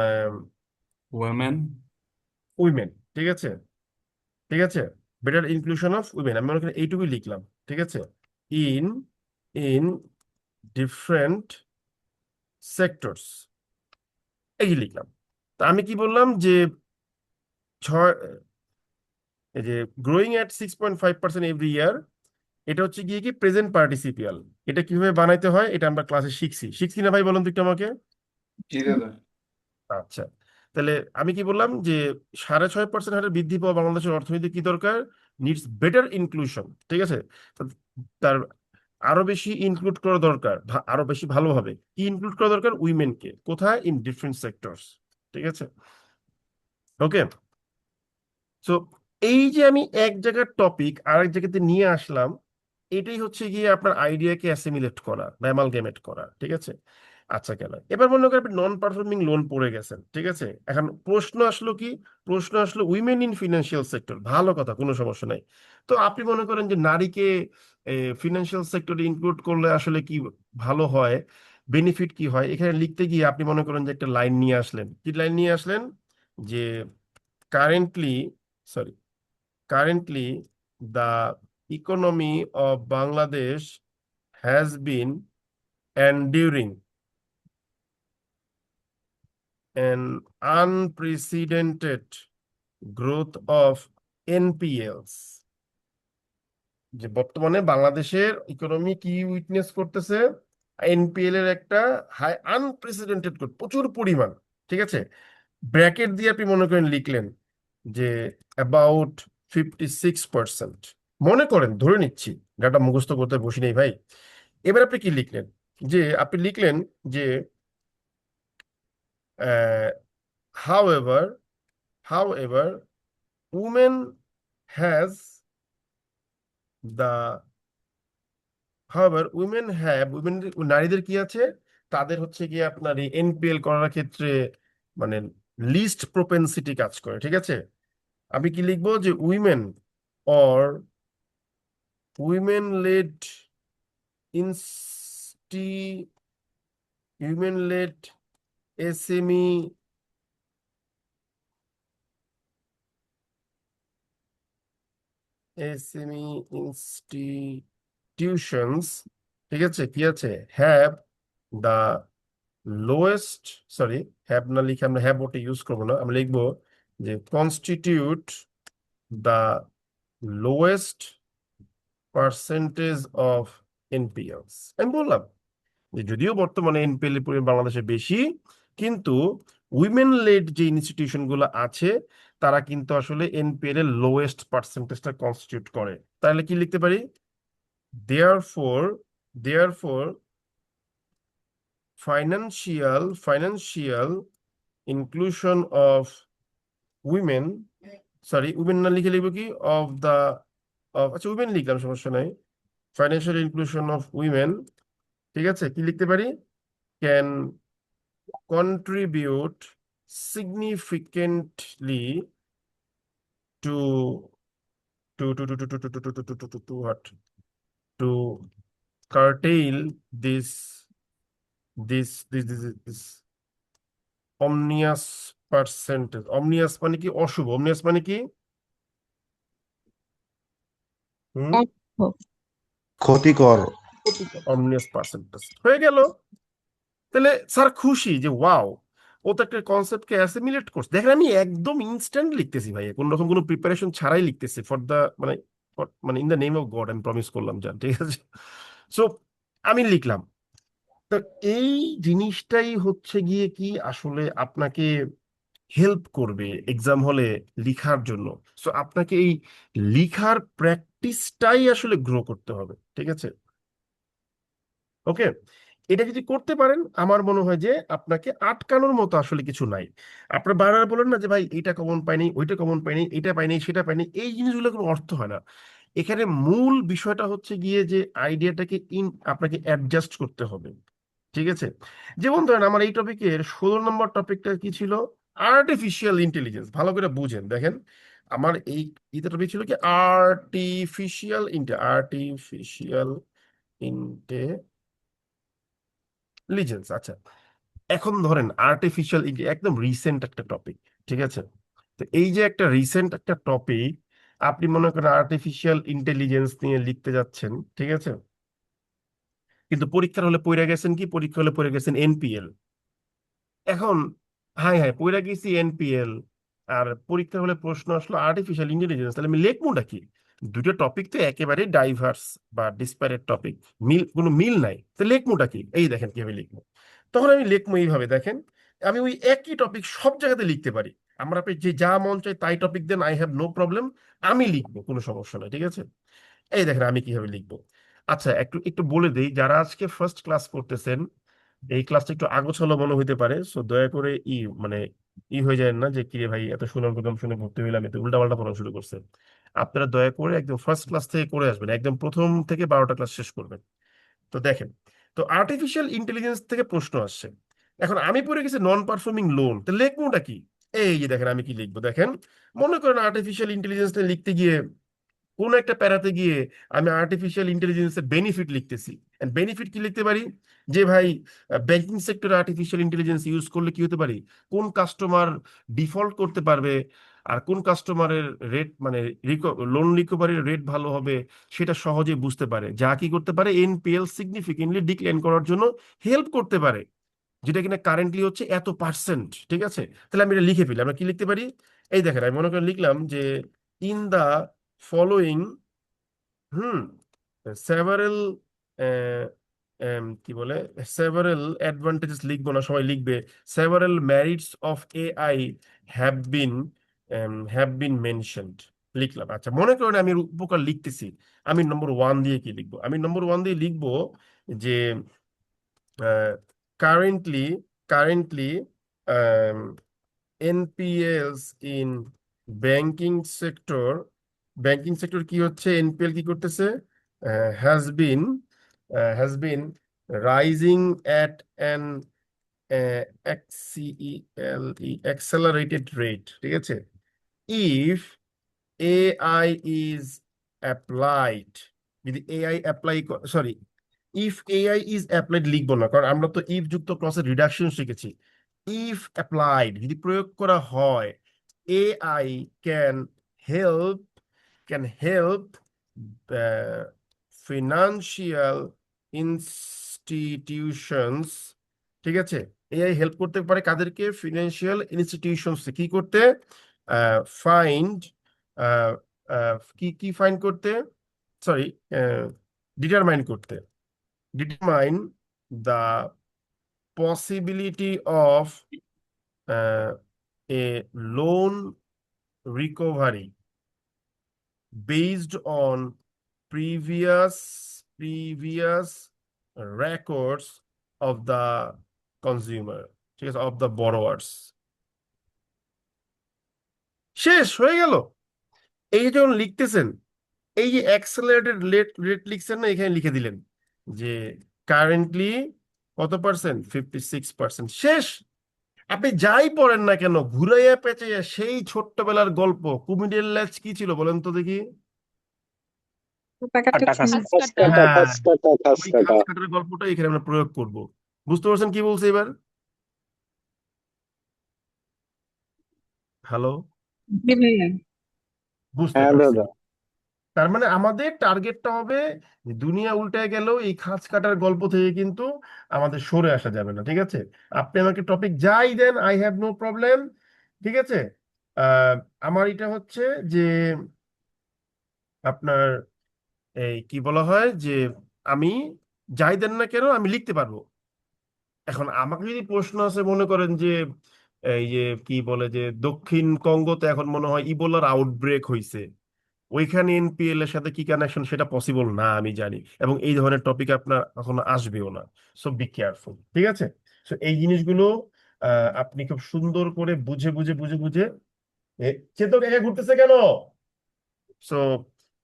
um, women women, ঠিক আছে, ঠিক আছে, better inclusion of women, আমি মনে করি এইটুকুই লিখলাম, ঠিক আছে, ইন ইন ডিফারেন্ট সেক্টরস, এই লিখলাম। তা আমি কি বললাম যে ছয়, এই যে গ্রোয়িং অ্যাট 6.5% এভরি ইয়ার, এটা হচ্ছে গিয়ে কি প্রেজেন্ট পার্টিসিপিয়াল। এটা কিভাবে বানাইতে হয় এটা আমরা ক্লাসে শিখছি না ভাই, বলুন তো একটু আমাকে। জি দাদা আচ্ছা, তাহলে আমি কি বললাম যে 6.5% হারে বৃদ্ধি পাওয়া বাংলাদেশের অর্থনীতি কি দরকার, নিডস বেটার ইনক্লুশন, ঠিক আছে, তার আরো বেশি ইনক্লুড করা দরকার, আরো বেশি ভালোভাবে কি ইনক্লুড করা দরকার, উইমেনকে কোথায়, ইন ডিফারেন্ট সেক্টরস, ঠিক আছে, ওকে। সো এই যে আমি এক জায়গার টপিক আরেক জায়গাতে নিয়ে আসলাম, এটাই হচ্ছে গিয়ে আপনার আইডিয়াকে অ্যাসিমিলেট করা, অ্যামালগেমেট করা, ঠিক আছে। আচ্ছা, গেল, এবার মনে করেন আপনি নন পারফর্মিং লোন পড়ে গেছেন, ঠিক আছে, এখন প্রশ্ন আসলো কি, প্রশ্ন আসলো উইমেন ইন ফিনান্সিয়াল সেক্টর, ভালো কথা, কোনো সমস্যা নাই। তো আপনি মনে করেন যে নারীকে ফিনান্সিয়াল সেক্টরে ইনক্লুড করলে আসলে কি ভালো হয়, বেনিফিট কি হয়, এখানে লিখতে গিয়ে আপনি মনে করেন যে একটা লাইন নিয়ে আসলেন, কি লাইন নিয়ে আসলেন, যে currently sorry currently the economy of Bangladesh has been enduring an unprecedented growth of NPLs, যে বর্তমানে বাংলাদেশের ইকোনমি কি উইটনেস করতেছে, এনপিএল এর একটা হাই আনপ্রেসিডেন্টেড গ্রোথ, প্রচুর পরিমাণ, ঠিক আছে, ব্র্যাকেট দিয়ে আপনি মনে করেন লিখলেন যে অ্যাবাউট 56%, মনে করেন, ধরে নিচ্ছি, ডাটা মুখস্থ করতে বসি নেই ভাই। এবার আপনি কি লিখলেন, যে আপনি লিখলেন যে however however women has the women নারীদের কি আছে, তাদের হচ্ছে গিয়ে আপনার এই এনপিএল করার ক্ষেত্রে মানে লিস্ট প্রোপেনসিটি কাজ করে, ঠিক আছে। আমি কি লিখবো, যে women led insti women led SME institutions, ঠিক আছে, কি আছে, have the lowest, sorry, have না লিখে আমরা হ্যাভ ওটা ইউজ করবো না, আমরা লিখবো যে constitute the lowest percentage of NPLs. আমি বললাম যে যদিও বর্তমানে এনপিএল এর পরিমাণ বাংলাদেশে বেশি, কিন্তু উইমেন লেড যে ইনস্টিটিউশন গুলো আছে তারা কিন্তু আসলে এনপিএল এর লোয়েস্ট পার্সেন্টেজটা কনস্টিটিউট করে। তাহলে কি লিখতে পারি, therefore financial inclusion of women, sorry women না লিখে লিখবো কি, অফ দা, আচ্ছা উইমেন লিখলাম, সমস্যা নাই, ফাইন্যান্সিয়াল ইনক্লুশন অফ উইমেন, ঠিক আছে, কি লিখতে পারি? Can contribute significantly to to what, to curtail this omnious percentage. omnious মানে কি? অশুভ। omnious মানে কি? হুম, ক্ষতিকর। omnious percentage হয়ে গেল। তাহলে স্যার খুশি যে ওয়াও, ও তো একটা কনসেপ্টকে অ্যাসিমিলেট করছে। দেখেন আমি একদম ইনস্ট্যান্ট লিখতেছি ভাই, কোন রকম কোনো প্রিপারেশন ছাড়াই লিখতেছি ফর দা মানে মানে in the name of god আমি প্রমিস করলাম জান, ঠিক আছে। সো আমি লিখলাম। তো এই জিনিসটাই হচ্ছে গিয়ে কি আসলে আপনাকে হেল্প করবে এক্সাম হলে লিখার জন্য। সো আপনাকে এই লিখার প্র্যাকটিসটাই আসলে গ্রো করতে হবে, ঠিক আছে। ওকে, এটা যদি করতে পারেন আমার মনে হয় যে আপনাকে আটকানোর মতো আসলে কিছু নাই। আপনার বারবার বলেন না যে ভাই এটা কমন পাইনি, ওইটা কমন পাইনি, এটা পাইনি, সেটা পাইনি, এই জিনিসগুলো কোনো অর্থ হয় না। এখানে মূল বিষয়টা হচ্ছে গিয়ে যে আইডিয়াটাকে আপনাকে অ্যাডজাস্ট করতে হবে, ঠিক আছে। যেমন ধরেন আমার এই টপিকের 16 নম্বর টপিকটা কি ছিল? Artificial intelligence. ভালো করে বুঝেন, দেখেন আমার এই ইতে টপিক ছিল কি? Artificial intelligence. আচ্ছা, এখন ধরেন আর্টিফিশিয়াল, একদম রিসেন্ট একটা টপিক, ঠিক আছে। তো এই যে একটা রিসেন্ট একটা টপিক, আপনি মনে করেন আর্টিফিশিয়াল ইন্টেলিজেন্স নিয়ে লিখতে যাচ্ছেন, ঠিক আছে, কিন্তু পরীক্ষার হলে পড়ে গেছেন কি? পরীক্ষা হলে পড়ে গেছেন এনপিএল। এখন হ্যাঁ হ্যাঁ পড়ে গেছি এনপিএল, আর পরীক্ষার হলে প্রশ্ন আসলো আর্টিফিশিয়াল ইন্টেলিজেন্স, তাহলে আমি লিখবোটা কি? দুটো টপিক তো একেবারে ডাইভার্স বা ডিসপ্যারেট টপিক, কোনো মিল নাই, তো লিখবোটা কি? এই দেখেন কিভাবে লিখবো। তখন আমি লিখবো এইভাবে, দেখেন আমি ওই একই টপিক সব জায়গাতে লিখতে পারি। আমরা আপনি যে যা মন চাই তাই টপিক দেন, আই হ্যাভ নো প্রবলেম, আমি লিখবো, কোনো সমস্যা নাই, ঠিক আছে। এই দেখেন আমি কিভাবে লিখবো। আচ্ছা, একটু একটু বলে দিই, যারা আজকে ফার্স্ট ক্লাস করতেছেন, এই ক্লাসটা একটু আগোছালো মনে হইতে পারে, সো দয়া করে মানে হয়ে যায় না যে কিরে ভাই এত সুনাম প্রোগ্রাম শুনে ভর্তি হইলাম, এত উল্টাপাল্টা পড়ানো শুরু করছে। আপনারা দয়া করে একদম ফার্স্ট ক্লাস থেকে করে আসবেন, একদম প্রথম থেকে 12টা ক্লাস শেষ করবেন। তো দেখেন, তো আর্টিফিশিয়াল ইন্টেলিজেন্স থেকে প্রশ্ন আসছে। এখন আমি পড়ে গেছি নন পারফর্মিং লোন, তো লিখবোটা কি? এই যে দেখেন আমি কি লিখবো, দেখেন মনে করেন আর্টিফিশিয়াল ইন্টেলিজেন্স লিখতে গিয়ে কোন একটা প্যারাতে গিয়ে আমি আর্টিফিশিয়াল ইন্টেলিজেন্সের বেনিফিট লিখতেছি। বেনিফিট কি লিখতে পারি? যে ভাই ব্যাংকিং সেক্টরে আর্টিফিশিয়াল ইন্টেলিজেন্স ইউজ করলে কি হতে পারে, কোন কাস্টমার ডিফল্ট করতে পারবে, আর কোন কাস্টমারের রেট মানে লোন রিকভারির রেট ভালো হবে, সেটা সহজে বুঝতে পারে, যা কি করতে পারে এনপিএল সিগনিফিকেন্টলি ডিক্লাইন করার জন্য হেল্প করতে পারে, যেটা কিনা কারেন্টলি হচ্ছে এত পার্সেন্ট, ঠিক আছে। তাহলে আমি এটা লিখে ফেলি। আমরা কি লিখতে পারি? এই দেখেন আমি মনে করে লিখলাম যে in the following, hmm, several, কি বলে, সেভারেল অ্যাডভান্টেজেস লিখবো না, সবাই লিখবে several merits of AI have been mentioned, লিখলাম। আচ্ছা, মনে করেন আমি এর উপকার লিখতেছি, আমি নম্বর 1 দিয়ে কি লিখবো? আমি নম্বর 1 দিয়ে লিখবো যে currently currently NPLs in banking sector, banking sector কি হচ্ছে, এনপিএল কি করতেছে, has been has been rising at an accelerated rate, ঠিক আছে। ইফ এআই ইজ অ্যাপ্লাইড, যদি AI apply, sorry, if AI is applied লিখবো না, কারণ আমরা তো ইফ যুক্ত ক্লসের রিডাকশন শিখেছি। ইফ অ্যাপ্লাইড যদি প্রয়োগ করা হয়, AI can help can help financial institutions, ঠিক আছে। এআই হেল্প করতে পারে কাদেরকে? ফিনান্সিয়াল ইনস্টিটিউশনস কি করতে? ফাইন্ড, কি কি ফাইন্ড করতে, সরি, ডিটারমাইন করতে, determine the possibility of a loan recovery based on previous records of the consumer, ঠিক আছে, of the borrowers। শেষ হয়ে গেল। এই যখন লিখতেছেন এই যে অ্যাক্সেলারেটেড রেট লিখছেন না, এখানে লিখে দিলেন যে কারেন্টলি কত পার্সেন্ট, 56%। শেষ। আপনি যাই পড়েন না কেন, ঘুরাইয়া পেঁচাইয়া সেই ছোট্টবেলার গল্প, কুমিরের ল্যাজ কি ছিল বলেন তো দেখি? টাকা টাকা টাকা খাস কাটা হ্যাঁ, খাস কাটা খাস ওই কাটা। খাস কাটার গল্পটাই এখানে আমরা প্রয়োগ করব। বুঝতে পারছেন কি বলছে এবার? হ্যালো, জি ভাইয়া। বুঝতে হ্যাঁ পারছি। দাদা। তার মানে আমাদের টার্গেটটা হবে যে দুনিয়া উল্টায় গেলেও এই খাঁজ কাটার গল্প থেকে কিন্তু আমাদের সরে আসা যাবে না, ঠিক আছে? আপনি আমাকে টপিক যাই দেন, আই হ্যাভ নো প্রবলেম, ঠিক আছে? আহ, আমার এটা হচ্ছে যে আপনার এই কি বলা হয় যে আমি যাই দেন না কেন আমি লিখতে পারবো। এখন আমাকে যদি প্রশ্ন আছে, মনে করেন যে এই যে কি বলে যে দক্ষিণ কঙ্গোতে এখন মনে হয় ইবোলার আউটব্রেক হয়েছে, ওইখানে এনপিএল এর সাথে কি কানেকশন, সেটা পসিবল না আমি জানি, এবং এই ধরনের টপিক আপনার কখনো আসবেও না। সো বি কেয়ারফুল, ঠিক আছে? সো এই জিনিসগুলো আপনি খুব সুন্দর করে বুঝে বুঝে বুঝে বুঝে চেতক একা ঘুরতেছে কেন, সো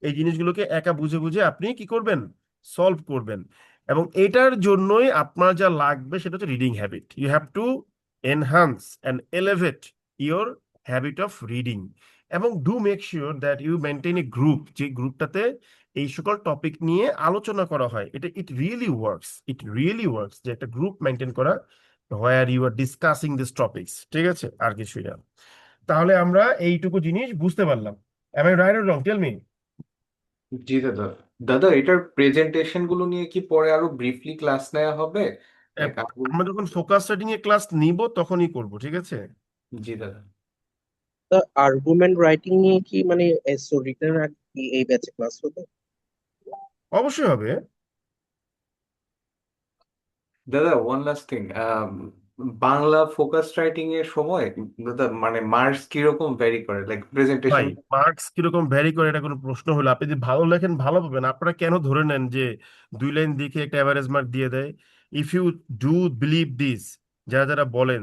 এই জিনিসগুলোকে একা বুঝে বুঝে আপনি কি করবেন, সলভ করবেন। এবং এটার জন্যই আপনার যা লাগবে সেটা হচ্ছে reading habit. You have to enhance and elevate your habit of reading, এবং do make sure that you maintain a group, যে গ্রুপটাতে এই সকল টপিক নিয়ে আলোচনা করা হয়। এটা ইট রিয়েলি ওয়ার্কস যে একটা গ্রুপ মেনটেন করা, where you are discussing this topics, ঠিক আছে? আর কিছুই না। তাহলে আমরা এইটুকু জিনিস বুঝতে পারলাম। Am I right or wrong? Tell me. জি দাদা। দাদা, এটার প্রেজেন্টেশন গুলো নিয়ে কি পরে আরো ব্রিফলি ক্লাস নেওয়া হবে? আহ, লাইক আপু। আমরা যখন ফোকাস সেটিং এ ক্লাস নিব তখনই করব, ঠিক আছে? জি দাদা। তা আর্গুমেন্ট রাইটিং নিয়ে কি মানে রিটেন কি এই ব্যাচে ক্লাস হবে? অবশ্যই হবে। দাদা, one last thing. Bangla focus writing এর সময় দাদা মানে মার্কস কিরকম ভ্যারি করে, লাইক ভাই, প্রেজেন্টেশন? মার্কস কিরকম ভ্যারি করে এটা কোনো প্রশ্ন হলো? আপনি যদি ভালো লেখেন ভালো পাবেন। আপনারা কেন ধরে নেন যে 2 লাইন দেখে একটা অ্যাভারেজ মার্ক দিয়ে দেয়? If you do believe this, যারা যারা বলেন,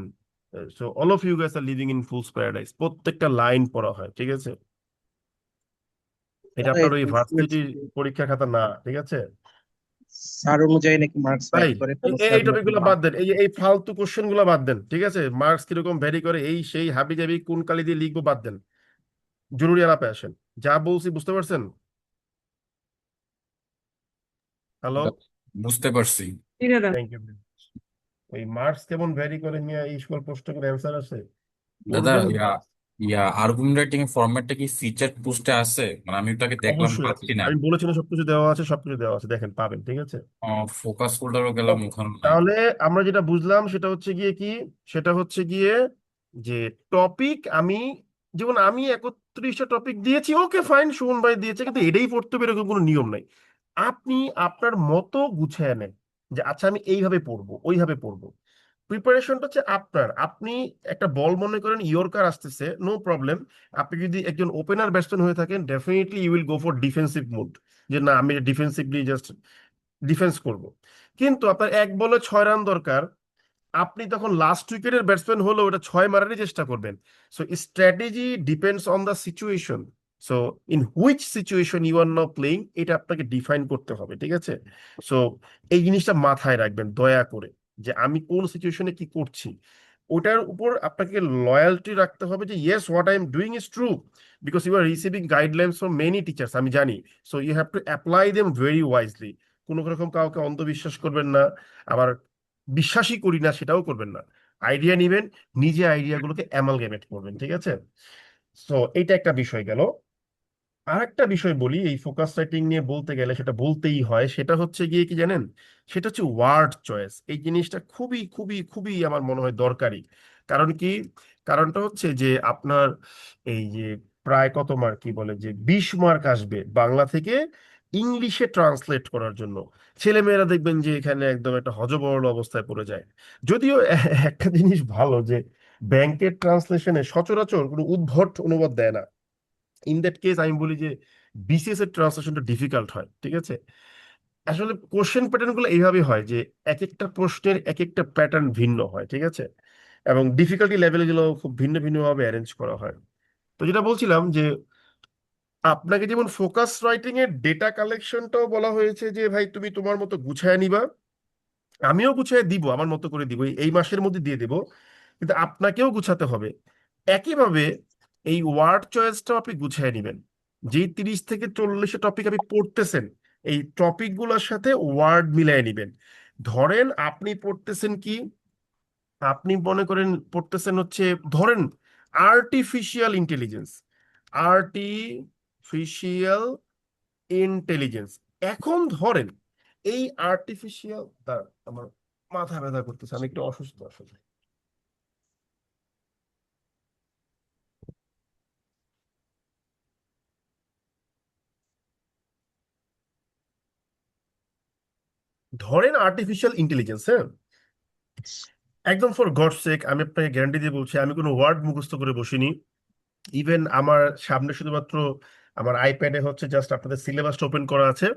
so all of you guys are living in fools paradise, প্রত্যেকটা লাইন পড়া হয়, ঠিক আছে? এটা দাদা আপনার ওই এখানে শুনেছি ভার্সিটির যে পরীক্ষা খাতা না, ঠিক আছে? স্যার অনুযায়ী নাকি মার্কস তাই ভ্যারি করে, কোনো এই স্যার টপিক নাকি গুলো বাদ দেন, এই ফালতু কোশ্চেন গুলো বাদ দেন, ঠিক আছে? মার্কস কিরকম ভ্যারি করে এই সেই হাবি জাবি কোন কালি দিয়ে লিখবো বাদ দেন, জরুরি আলাপে আসেন। যা বলছি বুঝতে পারছেন? হ্যালো, বুঝতে পারছি। জি দাদা। Thank you. ওই মার্কস কেমন ভ্যারি করে নিয়ে এই সকল প্রশ্নের অ্যান্সার আছে, দাদা, পড়বেন ইয়া ক্লাস। ইয়া আর্গুমেন্ট রাইটিং এর ফরম্যাটটা কি ফিচার পোস্টে আছে? মানে আমি ওটাকে দেখলাম, অবশ্যই আছে, পাচ্ছি না। আমি বলেছি না সবকিছু দেওয়া আছে, সবকিছু দেওয়া আছে, দেখেন পাবেন, ঠিক আছে? ফোকাস ফোল্ডারও গেলাম, ওকে, ওখানে নাই। তাহলে আমরা যেটা বুঝলাম সেটা হচ্ছে গিয়ে কি, সেটা হচ্ছে গিয়ে যে টপিক আমি, যেমন আমি 31টা টপিক দিয়েছি, ওকে ফাইন, সুমন ভাই দিয়েছে, কিন্তু এটাই পড়তে হবে এরকম কোনো নিয়ম নাই। আপনি আপনার মতো গুছিয়ে নেন যে আচ্ছা আমি এইভাবে পড়বো ওইভাবে পড়বো। প্রিপারেশনটা হচ্ছে আপনার। আপনি একটা বল মনে করেন ইয়র্কার আসতেছে, নো প্রবলেম। আপনি যদি একজন ওপেনার ব্যাটসম্যান হয়ে থাকেন, definitely you will go for defensive mood, যে না আমি ডিফেন্সিভলি জাস্ট ডিফেন্স করব। কিন্তু আপনার 1 বলে 6 রান দরকার, আপনি তখন লাস্ট উইকেটের ব্যাটসম্যান হলেও ওটা 6 মারারই চেষ্টা করবেন। So strategy depends on the situation. So in which situation you are now playing, এটা আপনাকে ডিফাইন করতে হবে, ঠিক আছে? সো এই জিনিসটা মাথায় রাখবেন দয়া করে, যে আমি কোন সিচুয়েশনে কি করছি, ওটার উপর আপনাকে লয়ালটি রাখতে হবে যে yes what I am doing is true, because you are receiving guidelines from many teachers, আমি জানি। So you have to apply them very wisely. কোনো রকম কাউকে অন্ধবিশ্বাস করবেন না, আবার বিশ্বাসই করি না সেটাও করবেন না। আইডিয়া নিবেন, নিজে আইডিয়াগুলোকে অ্যামালগেমেট করবেন, ঠিক আছে? সো এইটা একটা বিষয় গেল। আর একটা বিষয় বলি, এই ফোকাস রাইটিং নিয়ে বলতে গেলে সেটা বলতেই হয়, সেটা হচ্ছে গিয়ে কি জানেন, সেটা হচ্ছে ওয়ার্ড চয়েস। এই জিনিসটা খুবই খুবই খুবই আমার মনে হয় দরকারি। কারণ কি, কারণটা হচ্ছে যে আপনার এই যে প্রায় কত মার্ক, কি বলে যে 20 মার্ক আসবে বাংলা থেকে ইংলিশে ট্রান্সলেট করার জন্য। ছেলেমেয়েরা দেখবেন যে এখানে একদম একটা হযবরল অবস্থায় পড়ে যায়। যদিও একটা জিনিস ভালো যে ব্যাংকের ট্রান্সলেশনে সচরাচর কোনো উদ্ভট অনুবাদ দেয় না। ইন দ্যাট কেস আমি বলি যে বিসিএস এর ট্রান্সলেশনটা ডিফিকাল্ট হয়, ঠিক আছে? আসলে কোশ্চেন প্যাটার্ন গুলো এইভাবে হয় যে এক একটা প্রশ্নের এক একটা প্যাটার্ন ভিন্ন হয়, ঠিক আছে? এবং ডিফিকাল্টি লেভেল গুলো খুব ভিন্ন ভিন্ন ভাবে অ্যারেঞ্জ করা হয়। তো যেটা বলছিলাম যে আপনাকে যেমন ফোকাস রাইটিং এর ডেটা কালেকশনটাও বলা হয়েছে যে ভাই তুমি তোমার মতো গুছায় নিবা, আমিও গুছিয়ে দিব, আমার মতো করে দিব, এই মাসের মধ্যে দিয়ে দেব, কিন্তু আপনাকেও গুছাতে হবে। একইভাবে এই ওয়ার্ড চয়েসটাও আপনি গুছিয়ে নেবেন। যেই 30 থেকে 40 টপিক আপনি পড়তেছেন, এই টপিক গুলোর সাথে ওয়ার্ড মিলাই নেবেন। ধরেন আপনি পড়তেছেন কি, আপনি মনে করেন পড়তেছেন হচ্ছে, ধরেন আর্টিফিশিয়াল ইন্টেলিজেন্স, আর্টিফিশিয়াল ইন্টেলিজেন্স। এখন ধরেন এই আর্টিফিশিয়াল, আমার মাথা ব্যথা করতেছে, আমি একটু অসুস্থ আসলে। ধরেন আর্টিফিশিয়াল ইন্টেলিজেন্স, হ্যাঁ, একদম ফর গড সেক আমি আপনাকে গ্যারান্টি দিয়ে বলছি, আমি কোনো ওয়ার্ড মুখস্থ করে বসিনি। ইভেন আমার সামনে শুধুমাত্র আমার আইপ্যাডে হচ্ছে জাস্ট আপনাদের সিলেবাসটা ওপেন করা আছে,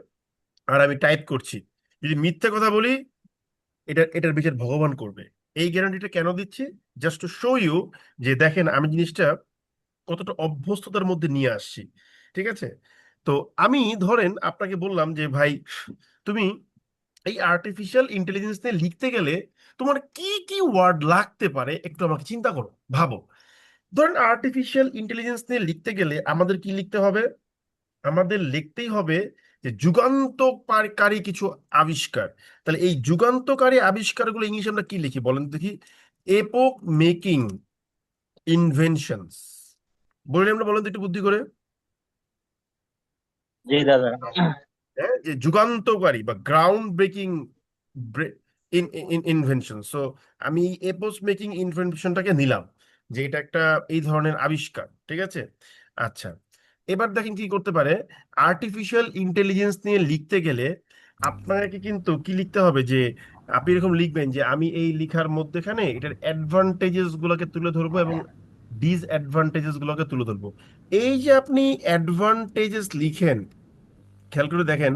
আর আমি টাইপ করছি। যদি মিথ্যে কথা বলি, এটার বিচার ভগবান করবে। এই গ্যারান্টিটা কেন দিচ্ছি? জাস্ট টু শো ইউ যে দেখেন আমি জিনিসটা কতটা অভ্যস্ততার মধ্যে নিয়ে আসছি। ঠিক আছে? তো আমি ধরেন আপনাকে বললাম যে ভাই তুমি এই আর্টিফিশিয়াল ইন্টেলিজেন্স নিয়ে লিখতে গেলে তোমার কি কি ওয়ার্ড লাগতে পারে একটু আমাকে চিন্তা করো, ভাবো। ধরেন আর্টিফিশিয়াল ইন্টেলিজেন্স নিয়ে লিখতে গেলে আমাদের কি লিখতে হবে? আমাদের লিখতেই হবে যে যুগান্তকারী কিছু আবিষ্কার। তাহলে এই যুগান্তকারী আবিষ্কারগুলো ইংলিশে আমরা কি লিখি বলেন দেখি? এপোক মেকিং ইনভেনশনস বললে আমরা, বলেন তো একটু বুদ্ধি করে। জি দাদা। হ্যাঁ, যে যুগান্তকারী বা গ্রাউন্ড ব্রেকিং ইনভেনশন। সো আমি এপোস মেকিং ইনভেনশনটাকে নিলাম যে এটা একটা এই ধরনের আবিষ্কার। ঠিক আছে? আচ্ছা, এবার দেখেন কি করতে পারে। আর্টিফিশিয়াল ইন্টেলিজেন্স নিয়ে লিখতে গেলে আপনাকে কিন্তু কি লিখতে হবে, যে আপনি এরকম লিখবেন যে আমি এই লিখার মধ্যেখানে এটার অ্যাডভান্টেজেস গুলোকে তুলে ধরবো এবং ডিসঅ্যাডভান্টেজেস গুলোকে তুলে ধরবো। এই যে আপনি অ্যাডভান্টেজেস লিখেন, খেয়াল করে দেখেন,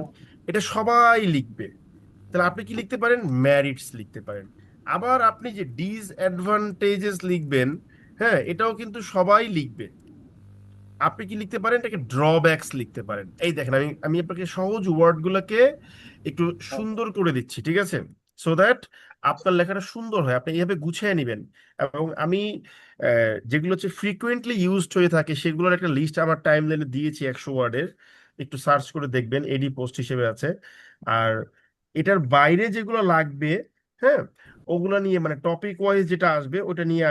এটা সবাই লিখবে। তাহলে আপনি কি লিখতে পারেন? ম্যারিটস লিখতে পারেন। আবার আপনি যে ডিসঅ্যাডভান্টেজেস লিখবেন, হ্যাঁ, এটাও কিন্তু সবাই লিখবে। আপনি কি লিখতে পারেন? এটাকে ড্রব্যাকস লিখতে পারেন। এই দেখেন আমি আমি আপনাকে সহজ ওয়ার্ড গুলোকে একটু সুন্দর করে দিচ্ছি, ঠিক আছে, সো দ্যাট আপনার লেখাটা সুন্দর হয়, আপনি এইভাবে গুছিয়ে নেবেন। এবং আমি যেগুলো হচ্ছে ফ্রিকুয়েন্টলি ইউজড হয়ে থাকে সেগুলোর একটা লিস্ট আমার টাইম লাইনে দিয়েছি 100 ওয়ার্ডের, একটু সার্চ করে দেখবেন, এডি পোস্ট হিসেবে আছে। আর এটার বাইরে যেগুলো লাগবে, হ্যাঁ, ওগুলো নিয়ে মানে টপিক ওয়াইজ যেটা আসবে ওটা নিয়ে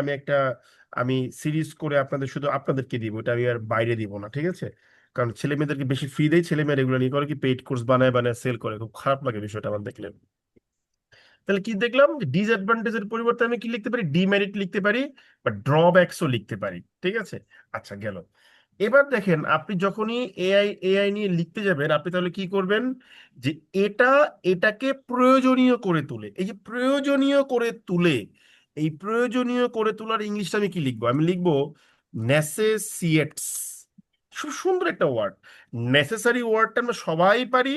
আমি সিরিজ করে আপনাদের শুধু আপনাদেরকে দিব, এটা আমি আর বাইরে দিব না, ঠিক আছে? কারণ ছেলে মেয়েদেরকে বেশি ফ্রি দেয়, ছেলে মেয়েরা এগুলো নিয়ে করে কি পেইড কোর্স বানায় বানায় সেল করে, খুব খারাপ লাগে বিষয়টা আমার দেখলে। তাহলে কি দেখলাম, যে ডিসঅ্যাডভান্টেজের পরিবর্তে আমি কি লিখতে পারি? ডিমেরিট লিখতে পারি বা ড্রব্যাকসও লিখতে পারি। ঠিক আছে? আচ্ছা, গেল। এবার দেখেন আপনি যখনই এআই নিয়ে লিখতে যাবেন, আপনি তাহলে কি করবেন? যে এটাকে প্রয়োজনীয় করে তুলে, এই যে প্রয়োজনীয় করে তুলে, এই প্রয়োজনীয় করে তোলার ইংলিশটা আমি কি লিখবো? আমি লিখবো নেসেসিয়েটস। খুব সুন্দর একটা ওয়ার্ড। নেসেসারি ওয়ার্ডটা আমরা সবাই পারি,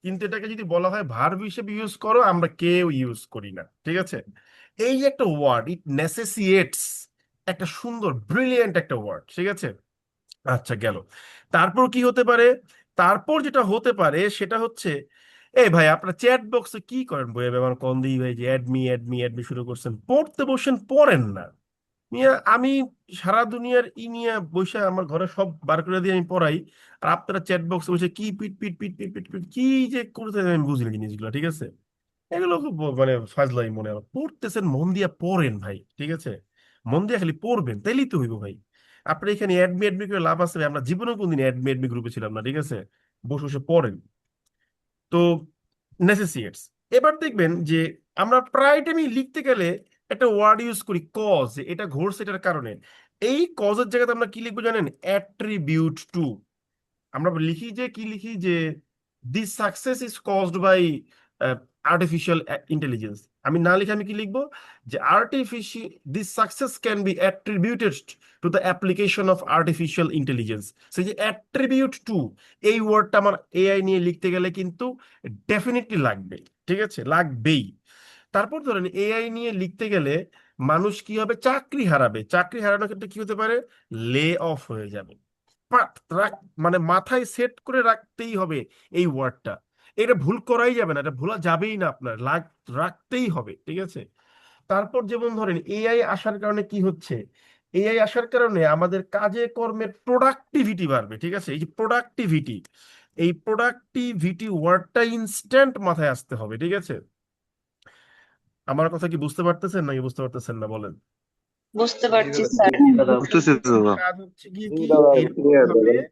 কিন্তু এটাকে যদি বলা হয় ভার্ব হিসেবে ইউজ করো, আমরা কেউ ইউজ করি না। ঠিক আছে? এই যে একটা ওয়ার্ড, ইট নেসেসিয়েটস, একটা সুন্দর ব্রিলিয়েন্ট একটা ওয়ার্ড। ঠিক আছে? আচ্ছা, গেল। তারপর কি হতে পারে? তারপর যেটা হতে পারে সেটা হচ্ছে, এই ভাই আপনার চ্যাট বক্সে কি করেন? বই আমার কন্দি ভাই যে অ্যাডমি অ্যাডমি অ্যাডমি শুরু করছেন, পড়তে বসেন, পড়েন না। মিয়া আমি সারা দুনিয়ার নিয়ে বসে আমার ঘরে সব বার করে দিয়ে আমি পড়াই, আর আপনারা চ্যাট বক্সে বসে কি পিট পিট পিট পিট পিট পিট কি যে করতে আমি বুঝি না জিনিসগুলো। ঠিক আছে? এগুলো খুব মানে ফাজলাই মনে হয়। পড়তেছেন মন দিয়া পড়েন ভাই। ঠিক আছে? মন দিয়া খালি পড়বেন, তাইলেই তো হইব ভাই। আপনি এখানে অ্যাডমি অ্যাডমি করে লাভ আছে ভাই? আমরা জীবনে কোনদিন অ্যাডমি অ্যাডমি গ্রুপে ছিলাম না। ঠিক আছে? বসে বসে পড়েন। তো নেসেসিয়েটস। এবার দেখবেন যে আমরা প্রায় টাইমই লিখতে গেলে একটা ওয়ার্ড ইউজ করি কজ, এটা ঘটছে এটার কারণে। এই কজের জায়গাতে আমরা কি লিখবো জানেন? Attribute to. আমরা লিখি যে কি লিখি যে this success is caused by artificial intelligence. আমি না লিখে আমি কি লিখবো? যে artificial this success can be attributed to the application of artificial intelligence. সেই যে অ্যাট্রিবিউট টু, এই ওয়ার্ডটা আমার এআই নিয়ে লিখতে গেলে কিন্তু ডেফিনেটলি লাগবে। ঠিক আছে? লাগবেই। তারপর ধরেন এআই নিয়ে লিখতে গেলে মানুষ কি হবে? চাকরি হারাবে। চাকরি হারানোর ক্ষেত্রে কি হতে পারে? লে অফ হয়ে যাবে। মানে মাথায় সেট করে রাখতেই হবে এই ওয়ার্ডটা। এটা ভুল করাই যাবে না, এটা ভোলা যাবেই না, আপনার রাখতেই হবে, ঠিক আছে? তারপর যেমন ধরেন এআই আসার কারণে কি হচ্ছে, এআই আসার কারণে আমাদের কাজে কর্মের প্রোডাক্টিভিটি বাড়বে, ঠিক আছে? এই যে প্রোডাক্টিভিটি, এই প্রোডাক্টিভিটি ওয়ার্ডটা ইনস্ট্যান্ট মাথায় আসতে হবে, ঠিক আছে? আমার কথা কি বুঝতে পারতেছেন নাকি বুঝতে পারতেছেন না বলেন? বুঝতে জি পারছি দাদা। স্যার। দাদা বুঝতেছি দাদা। কাজ হচ্ছে গিয়ে কি দাদা এরকম ক্লিয়ার ভাবে দাদা।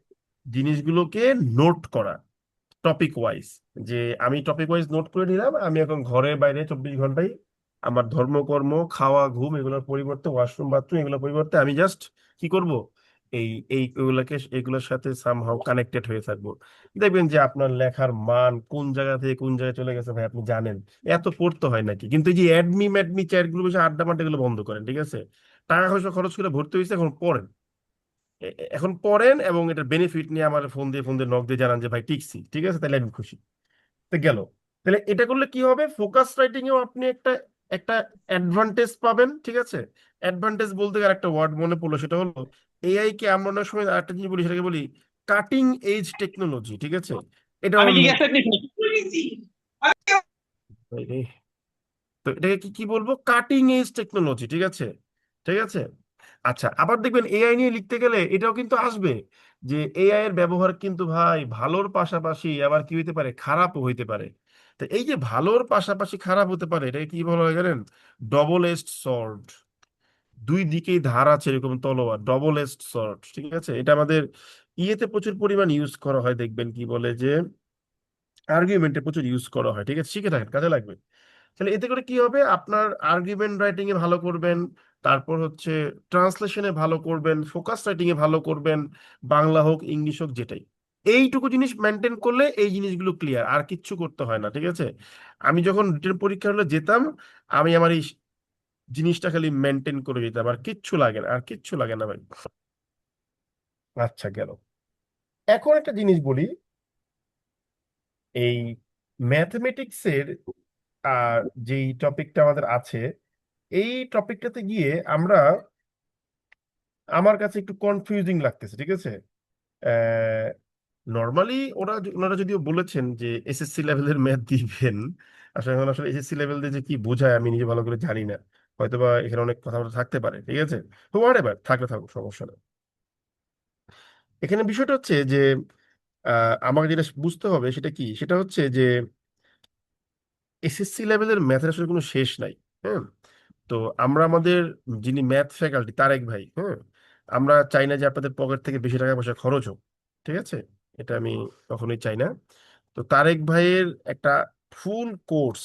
জিনিসগুলোকে নোট করা, টপিক ওয়াইজ। যে আমি টপিক ওয়াইজ নোট করে নিলাম, আমি এখন ঘরে বাইরে 24 ঘন্টায় আমার ধর্মকর্ম, খাওয়া, ঘুম এগুলোর পরিবর্তে, ওয়াশরুম, বাথরুম এগুলোর পরিবর্তে আমি জাস্ট কি করব, এই এই এগুলোর সাথে সামহাও কানেক্টেড হয়ে থাকবো। দেখবেন যে আপনার লেখার মান কোন জায়গা থেকে কোন জায়গায় চলে গেছে ভাই আপনি জানেন। এত পড়তে হয় নাকি? কিন্তু এই যে অ্যাডমি চ্যাট গুলো, বেশি আড্ডা মাড্ডা গুলো বন্ধ করেন, ঠিক আছে? টাকা পয়সা খরচ করে ভর্তি হয়েছে, এখন পড়েন। এখন পড়েন এবং এটার বেনিফিট নিয়ে আমার ফোন দিয়ে নক দিয়ে জানান যে ভাই টিকছি, ঠিক আছে, তাহলে আমি খুশি। তো গেল। তাহলে এটা করলে কি হবে, ফোকাস রাইটিং এও আপনি একটা একটা অ্যাডভান্টেজ পাবেন, ঠিক আছে? অ্যাডভান্টেজ বলতে গেলে একটা ওয়ার্ড মনে পড়লো, সেটা হলো এআই কে আমরা অনেক সময় একটা জিনিস বলি, সেটাকে বলি কাটিং এজ টেকনোলজি, ঠিক আছে? এটা তো এটাকে কি কি বলবো, কাটিং এজ টেকনোলজি, ঠিক আছে? ঠিক আছে। আচ্ছা, আবার দেখবেন এআই নিয়ে লিখতে গেলে এটাও কিন্তু আসবে, যে এআই এর ব্যবহার কিন্তু ভাই ভালোর পাশাপাশি আবার কি হইতে পারে, খারাপও হইতে পারে। তো এই যে ভালোর পাশাপাশি খারাপ হতে পারে, এটাকে কি বলা হয় জানেন? Double aged sword. দুই দিকেই ধার আছে, এরকম তলোয়ার, ডবল এজড সর্ড, ঠিক আছে? এটা আমাদের ইয়েতে প্রচুর পরিমাণ ইউজ করা হয়, দেখবেন কি বলে যে আর্গুমেন্টে প্রচুর ইউজ করা হয়, ঠিক আছে? শিখে থাকেন, কাজে লাগবে। তাহলে এতে করে কি হবে, আপনার আর্গুমেন্ট রাইটিং এ ভালো করবেন, তারপর হচ্ছে ট্রান্সলেশনে ভালো করবেন, ফোকাস রাইটিং এ ভালো করবেন, বাংলা হোক ইংলিশ হোক যেটাই। এইটুকু জিনিস মেনটেন করলে এই জিনিসগুলো ক্লিয়ার, আর কিচ্ছু করতে হয় না, ঠিক আছে? আমি যখন রিটেন পরীক্ষা হলে যেতাম, আমি আমার এই জিনিসটা খালি মেনটেন করে যেতাম, আর কিচ্ছু লাগে না, আর কিচ্ছু লাগে না ভাই। আচ্ছা, গেল। এখন একটা জিনিস বলি, এই ম্যাথমেটিক্সের আর যেই টপিকটা আমাদের আছে, এই টপিকটাতে গিয়ে আমরা, আমার কাছে একটু কনফিউজিং লাগতেছে, ঠিক আছে? নর্মালি ওনারা যদিও বলেছেন যে এসএসসি লেভেলের ম্যাথ দিবেন, আসলে এখন আসলে এসএসসি লেভেল দিয়ে যে কি বোঝায় আমি নিজে ভালো করে জানি না। হয়তোবা এখানে অনেক কথাবার্তা থাকতে পারে, ঠিক আছে? হোয়াট এভার, থাকলে থাকুক, সমস্যা নেই। এখানে বিষয়টা হচ্ছে যে আমাকে যেটা বুঝতে হবে সেটা কি, সেটা হচ্ছে যে এসএসসি লেভেলের ম্যাথের আসলে কোনো শেষ নাই। হ্যাঁ। তো আমরা আমাদের যিনি ম্যাথ ফ্যাকাল্টি তারেক ভাই, হ্যাঁ, আমরা চাই না যে আপনাদের পকেট থেকে বেশি টাকা পয়সা খরচ হোক, ঠিক আছে? এটা আমি কখনোই চাই না। তো তারেক ভাইয়ের একটা ফুল কোর্স,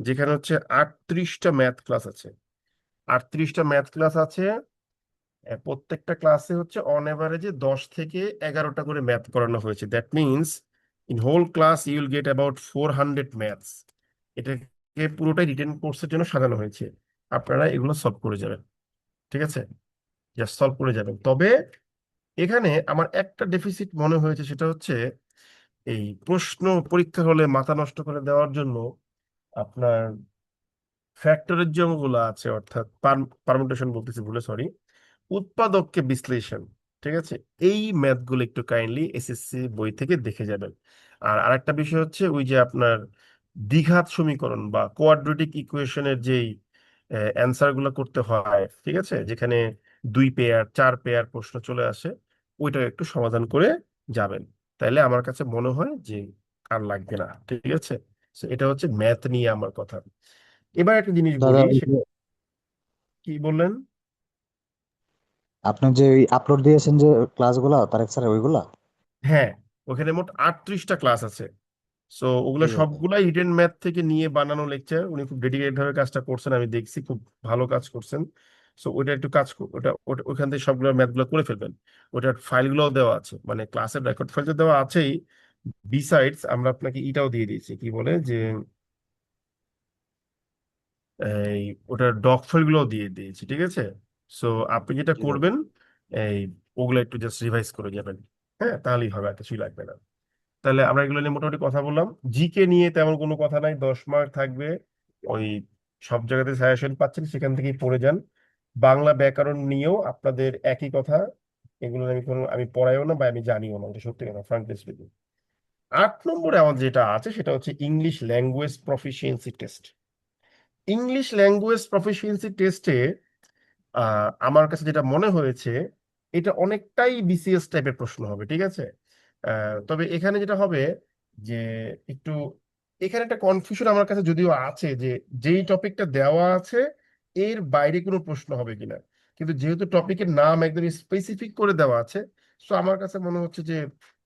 যেখানে হচ্ছে 38টা ম্যাথ ক্লাস আছে, 38টা ম্যাথ ক্লাস আছে। প্রত্যেকটা ক্লাসে হচ্ছে অন এভারেজে 10 থেকে 11টা করে ম্যাথ করানো হয়েছে। That means in whole class you will get about 400 maths. এটাকে পুরোটাই রিটেন কোর্সের জন্য সাজানো হয়েছে। আপনারা এগুলো সলভ করে যাবেন, ঠিক আছে? জাস্ট সলভ করে যাবেন। তবে এখানে আমার একটা ডেফিসিট মনে হয়েছে, সেটা হচ্ছে এই প্রশ্ন পরীক্ষা হলে মাথা নষ্ট করে দেওয়ার জন্য আপনার ফ্যাক্টরের যে অঙ্কগুলো আছে, অর্থাৎ পারমুটেশন বলতেছি ভুলে, সরি, উৎপাদককে বিশ্লেষণ, ঠিক আছে? এই ম্যাথ গুলো একটু কাইন্ডলি এসএসসি বই থেকে দেখে যাবেন। আর আরেকটা বিষয় হচ্ছে ওই যে আপনার দ্বিঘাত সমীকরণ বা কোয়াড্রেটিক ইকুয়েশনের যেই অ্যান্সার গুলো করতে হয়, ঠিক আছে, যেখানে 2 পেয়ার 4 পেয়ার প্রশ্ন চলে আসে, ওইটা একটু সমাধান করে যাবেন। তাইলে আমার কাছে মনে হয় যে আর লাগবে না, ঠিক আছে? So, এটা হচ্ছে ম্যাথ নিয়ে আমার কথা। এবার একটা জিনিস দাদা বলি, ওই যে কি বললেন? আপনি যে আপলোড দিয়েছেন যে ক্লাসগুলা তারেক স্যার ওইগুলা, হ্যাঁ, ওখানে মোট 38টা ক্লাস আছে। সো ওগুলো ঠিক আছে। সবগুলাই হিডেন ম্যাথ থেকে নিয়ে বানানো লেকচার। উনি খুব ডেডিকেটেড ভাবে কাজটা করছেন, আমি দেখছি, খুব ভালো কাজ করছেন। সো ওইটা একটু ওইখান থেকে সবগুলো ম্যাথ গুলো করে ফেলবেন। ওটার ফাইলগুলোও দেওয়া আছে, মানে ক্লাসের রেকর্ড ফাইল তো দেওয়া আছেই, বিসাইডস আমরা আপনাকে এটাও দিয়ে দিয়েছি, কি বলে যে এই ওটার ডক ফাইলগুলো দিয়ে দিয়েছি, ঠিক আছে? সো আপনি যেটা জি দাদা। করবেন, এই ওগুলো একটু জাস্ট রিভাইজ করে যাবেন। হ্যাঁ, তাহলেই হবে, আর কিছুই লাগবে না। তাহলে আমরা এগুলো নিয়ে মোটামুটি কথা বললাম। জিকে নিয়ে তেমন কোনো কথা নাই, 10 মার্ক থাকবে। ওই সব জায়গাতে সাজেশন পাচ্ছেন, সেখান থেকেই পড়ে যান। বাংলা ব্যাকরণ নিয়েও আপনাদের একই কথা, এগুলো আমি পড়াইও না বা আমি জানিও না, এটা সত্যি কথা, ফ্রাঙ্কলি স্পিকিং। 8 নম্বরে আমার যেটা আছে সেটা হচ্ছে English language proficiency test. English language proficiency টেস্টে আমার কাছে যেটা মনে হয়েছে, এটা অনেকটাই বিসিএস টাইপের প্রশ্ন হবে, ঠিক আছে। তবে এখানে যেটা হবে যে একটু, এখানে একটা কনফিউশন আমার কাছে যদিও আছে যে যেই টপিকটা দেওয়া আছে এর বাইরে কোনো প্রশ্ন হবে কিনা, কিন্তু যেহেতু টপিকের নাম একদম স্পেসিফিক করে দেওয়া আছে, তো আমার কাছে মনে হচ্ছে যে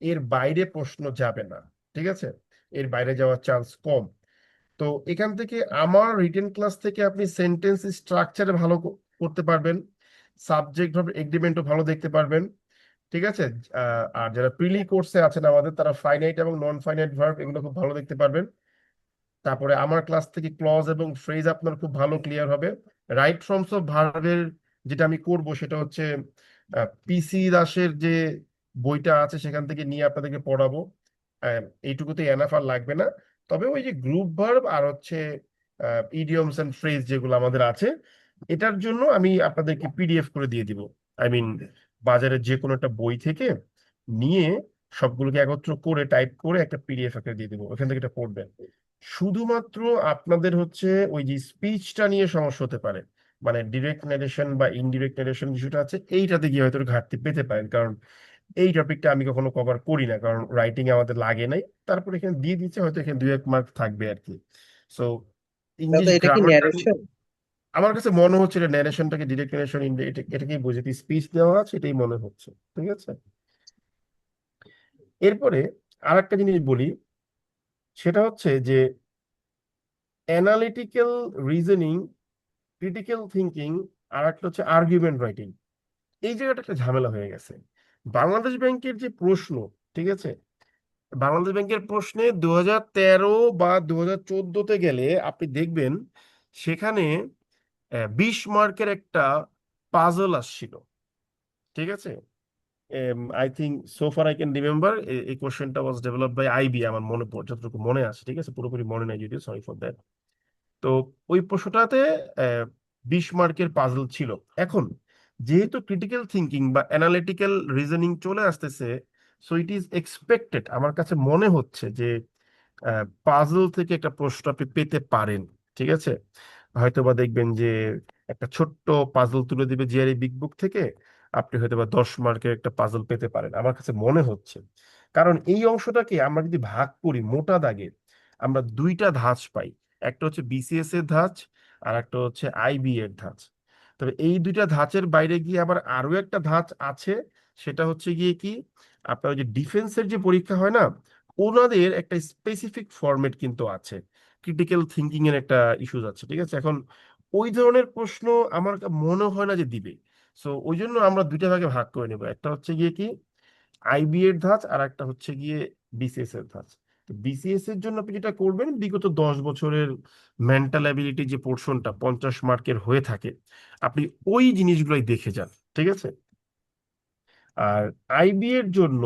এর বাইরে প্রশ্ন যাবে না, ঠিক আছে, এর বাইরে যাওয়ার চান্স কম। তো এখান থেকে আমার রিটেন ক্লাস থেকে আপনি সেন্টেন্স স্ট্রাকচারে ভালো করতে পারবেন, সাবজেক্ট ভার্ব এগ্রিমেন্টও ভালো দেখতে পারবেন, ঠিক আছে। আর যারা প্রিলি কোর্সে আছেন আমাদের, তারা ফাইনাইট এবং নন ফাইনাইট ভার্ব এগুলো খুব ভালো দেখতে পারবেন। তারপরে আমার ক্লাস থেকে ক্লজ এবং ফ্রেজ আপনার খুব ভালো ক্লিয়ার হবে। রাইট ফর্মস অফ ভার্বের যেটা আমি করব সেটা হচ্ছে পিসি দাসের যে বইটা আছে সেখান থেকে নিয়ে আপনাদেরকে পড়াবো। এইটুকুতে এনাফ আর লাগবে না। তবে ওই যে গ্রুপ ভার্ব আর হচ্ছে ইডিয়মস এন্ড ফ্রেজ যেগুলো আমাদের আছে, এটার জন্য আমি আপনাদেরকে পিডিএফ করে দিয়ে দিব। আই মিন বাজারে যে কোনো একটা বই থেকে নিয়ে সবগুলোকে একত্র করে টাইপ করে একটা পিডিএফ একটা দিয়ে দিব, ওখান থেকে এটা পড়বেন। শুধুমাত্র আপনাদের হচ্ছে ওই যে স্পিচটা নিয়ে সমস্যা হতে পারে, মানে ডিরেক্ট নারেশন বা ইনডিরেক্ট নারেশন কিছুটা আছে, এইটাতে গিয়ে হয়তো একটু ঘাটতি পেতে পারেন, কারণ এই টপিকটা আমি কখনো কভার করি না, কারণ রাইটিং এ আমাদের লাগে নাই। তারপর এখানে দিয়ে দিচ্ছে, হয়তো এখানে 2-1 মার্ক থাকবে আর কি। সো ইংলিশ দাদা এটা কি গ্রামারটা ন্যারেশন? আমার কাছে মনে হচ্ছে এটা ন্যারেশনটাকে, ডিরেক্ট নারেশন এটাকেই বোঝাতে স্পিচ দেওয়া আছে, এটাই মনে হচ্ছে, ঠিক আছে। এরপরে আরেকটা জিনিস বলি, সেটা হচ্ছে যে অ্যানালিটিক্যাল রিজনিং, ক্রিটিক্যাল থিঙ্কিং, আর একটা হচ্ছে আর্গুমেন্ট রাইটিং। এই জায়গাটা একটা ঝামেলা হয়ে গেছে। বাংলাদেশ ব্যাংকের যে প্রশ্ন, ঠিক আছে, বাংলাদেশ ব্যাংকের প্রশ্নে 2013 বা 2014-তে গেলে আপনি দেখবেন সেখানে 20 মার্কের একটা পাজল আসছিল, ঠিক আছে। I think so far I can remember এই কোশ্চেনটা ওয়াজ ডেভেলপড বাই আইবি, আমার যতটুকু মনে আছে, ঠিক আছে, পুরোপুরি মনে নাই যদিও, সরি ফর দ্যাট। তো ওই প্রশ্নটাতে 20 মার্কের পাজল ছিল। এখন যেহেতু ক্রিটিক্যাল থিঙ্কিং বা অ্যানালিটিক্যাল রিজনিং চলে আসতেছে, সো ইট ইজ এক্সপেক্টেড, আমার কাছে মনে হচ্ছে যে পাজল থেকে একটা প্রশ্ন আপনি পেতে পারেন, ঠিক আছে। হয়তোবা দেখবেন যে একটা ছোট্ট পাজল তুলে দিবে জিআরই বিগ বুক থেকে, আপনি হয়তোবা 10 মার্কের একটা পাজল পেতে পারেন, আমার কাছে মনে হচ্ছে। কারণ এই অংশটাকে আমরা যদি ভাগ করি মোটা দাগে, আমরা 2টা ধাঁচ পাই, একটা হচ্ছে বিসিএস এর ধাঁচ, আর একটা হচ্ছে আইবি এর ধাঁচ। তবে এই 2টা ধাঁচের বাইরে গিয়ে আবার আরো একটা ধাঁচ আছে, সেটা হচ্ছে গিয়ে কি, আপনার ওই যে ডিফেন্সের যে পরীক্ষা হয় না, ওনাদের একটা স্পেসিফিক ফরম্যাট কিন্তু আছে, ক্রিটিক্যাল থিঙ্কিং এর একটা ইস্যুস আছে, ঠিক আছে। এখন ওই ধরনের প্রশ্ন আমার মনে হয় না যে দিবে। সো ওই জন্য আমরা 2টা ভাগে ভাগ করে নেবো, একটা হচ্ছে গিয়ে কি আইবি এর ধাঁচ, আর একটা হচ্ছে গিয়ে বিসিএস এর ধাঁচ। তো বিসিএস এর জন্য আপনি যেটা করবেন, বিগত 10 বছরের মেন্টাল অ্যাবিলিটি যে পোর্শনটা 50 মার্কের হয়ে থাকে, আপনি ওই জিনিসগুলোই দেখে যান, ঠিক আছে। আর আইবি এর জন্য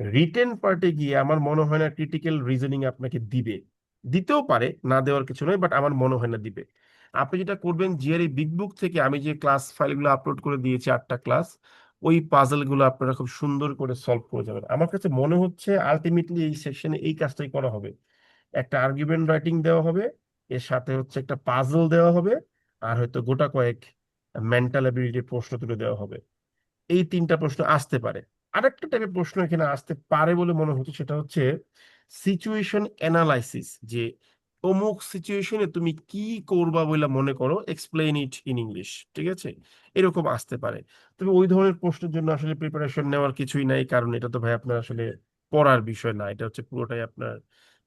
রিটেন পার্টে গিয়ে আমার মনে হয় না ক্রিটিক্যাল রিজনিং আপনাকে দিবে, দিতেও পারে, না দেওয়ার কিছু নয়, বাট আমার মনে হয় না দিবে। আপনি যেটা করবেন, জিআরই বিগ বুক থেকে আমি যে ক্লাস ফাইলগুলো আপলোড করে দিয়েছি 8টা ক্লাস, ওই পাজল গুলো আপনারা খুব সুন্দর করে সলভ করে যাবেন। আমার কাছে মনে হচ্ছে আলটিমেটলি এই সেকশনে এই কাজটাই করা হবে, একটা আর্গুমেন্ট রাইটিং দেওয়া হবে, এর সাথে হচ্ছে একটা পাজল দেওয়া হবে, আর হয়তো গোটা কয়েক মেন্টাল অ্যাবিলিটির প্রশ্ন তুলে দেওয়া হবে। এই 3টা প্রশ্ন আসতে পারে। আরেকটা টাইপের প্রশ্ন এখানে আসতে পারে বলে মনে হচ্ছে, সেটা হচ্ছে সিচুয়েশন অ্যানালাইসিস, যে অমুক সিচুয়েশনে তুমি কি করবা বলে মনে করো, এক্সপ্লেইন ইট ইন ইংলিশ, ঠিক আছে, এরকম আসতে পারে। তবে ওই ধরনের প্রশ্নের জন্য আসলে প্রিপারেশন নেওয়ার কিছুই নাই, কারণ এটা তো ভাই আপনার আসলে পড়ার বিষয় না, এটা হচ্ছে পুরোটাই আপনার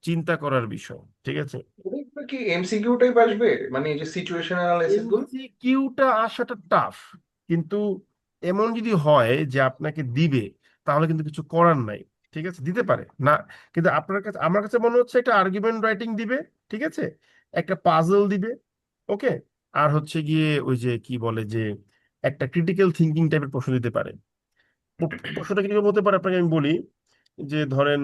চিন্তা করার বিষয়, ঠিক আছে। এটা কি এমসিকিউ টাইপ আসবে, মানে এই যে সিচুয়েশন অ্যানালাইসিস গুলো? এমসিকিউটা আসাটা টাফ, কিন্তু এমন যদি হয় যে আপনাকে দিবে, তাহলে কিন্তু কিছু করার নাই, ঠিক আছে, দিতে পারে না। কিন্তু আপনার কাছে, আমার কাছে মনে হচ্ছে একটা আর্গুমেন্ট রাইটিং দিবে, ঠিক আছে, একটা পাজল দিবে, ওকে, আর হচ্ছে গিয়ে ওই যে কি বলে যে একটা ক্রিটিক্যাল থিঙ্কিং টাইপের প্রশ্ন দিতে পারে। প্রশ্নটা কিরকম হতে পারে আপনাকে আমি বলি, যে ধরেন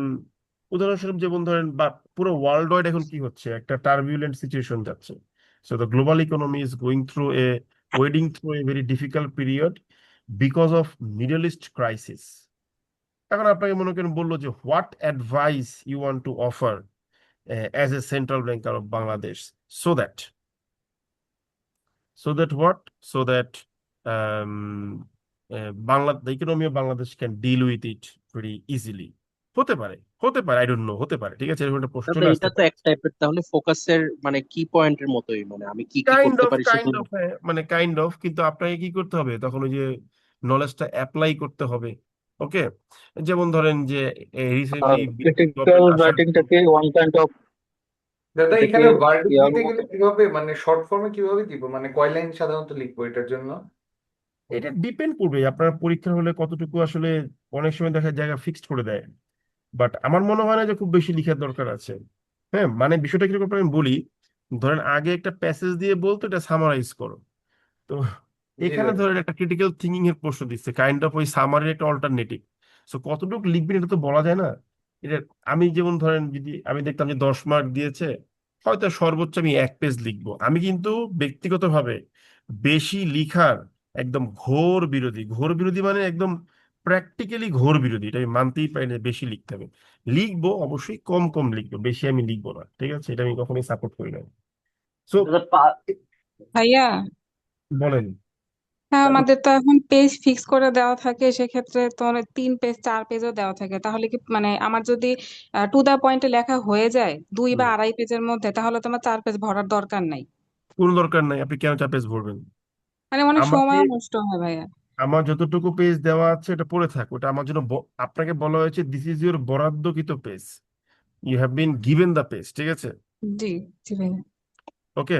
উদাহরণস্বরূপ, যেমন ধরেন বা পুরো ওয়ার্ল্ড ওয়াইড এখন কি হচ্ছে, একটা টার্বিউলেন্ট সিচুয়েশন যাচ্ছে। So the global economy is going through a wading through a very difficult period, because of Middle East crisis. এখন আপনাকে মনে করেন বললো যে what advice you want to offer as a central banker of Bangladesh so that what? So that the economy of Bangladesh can deal with it very easily. হতে পারে I don't know, হতে পারে, ঠিক আছে, এরকম একটা প্রশ্ন চলে দাদা আসতে এটা তো পারে। এক টাইপের তাহলে ফোকাসের মানে কি পয়েন্টের মতোই, মানে আমি কি কি কাইন্ড করতে অফ পারি সেগুলো। মানে কাইন্ড অফ, কিন্তু আপনাকে কি করতে হবে তখন, ওই যে নলেজটা অ্যাপ্লাই করতে হবে। ওকে, যেমন ধরেন যে রিসেন্টলি ক্রিটিক্যাল রাইটিংটাকে ওয়ান কাইন্ড অফ দাদা এটাকে এখানে ওয়ার্ড ইয়ার দিতে মতো গেলে কিভাবে, মানে শর্ট ফর্মে কিভাবে দিব, মানে কয় লাইন সাধারণত লিখবো এটার জন্য? এটা ডিপেন্ড করবে আপনার পরীক্ষা হলে কতটুকু আসলে, অনেক সময় দেখা যায় জায়গা ফিক্সড করে দেয়, বাট আমার মনে হয় না যে খুব বেশি লিখার দরকার আছে। হ্যাঁ, মানে বিষয়টা কিরকম আমি বলি, ধরেন আগে একটা প্যাসেজ দিয়ে বলতো এটা সামারাইজ করো, তো জি এখানে দাদা। ধরেন একটা ক্রিটিক্যাল থিঙ্কিং এর প্রশ্ন দিচ্ছে, কাইন্ড অফ ওই সামারির একটা অল্টারনেটিভ। সো কতটুকু লিখবেন এটা তো বলা যায় না। এটা আমি যেমন ধরেন যদি আমি দেখতাম যে 10 মার্ক দিয়েছে, হয়তো সর্বোচ্চ আমি 1 পেজ লিখবো। আমি কিন্তু ব্যক্তিগতভাবে বেশি লিখার একদম ঘোর বিরোধী মানে একদম প্র্যাকটিক্যালি ঘোর বিরোধী, এটা আমি মানতেই পারি না, বেশি লিখতে হবে। লিখবো অবশ্যই, কম কম লিখবো, বেশি আমি লিখবো না, ঠিক আছে, এটা আমি কখনোই সাপোর্ট করি না। সো ভাইয়া, বলেন। হ্যাঁ আমাদের তো এখন পেজ ফিক্স করে দেওয়া থাকে, সেক্ষেত্রে তো 3 পেজ 4 পেজও দেওয়া থাকে, তাহলে কি মানে আমার যদি টু দা পয়েন্টে লেখা হয়ে যায় 2 বা 2.5 পেজের মধ্যে, তাহলে তো আমার 4 পেজ ভরার দরকার নাই। কোনো দরকার নাই, আপনি কেন 4 পেজ ভরবেন? মানে অনেক আমাকে, সময় নষ্ট হয় ভাইয়া। আমার যতটুকু পেজ দেওয়া আছে এটা পড়ে থাক, ওটা আমার জন্য আপনাকে বলা হয়েছে দিস ইজ ইউর বরাদ্দকৃত page, you have been given the page, ঠিক আছে, জি, জি ভাইয়া, ওকে।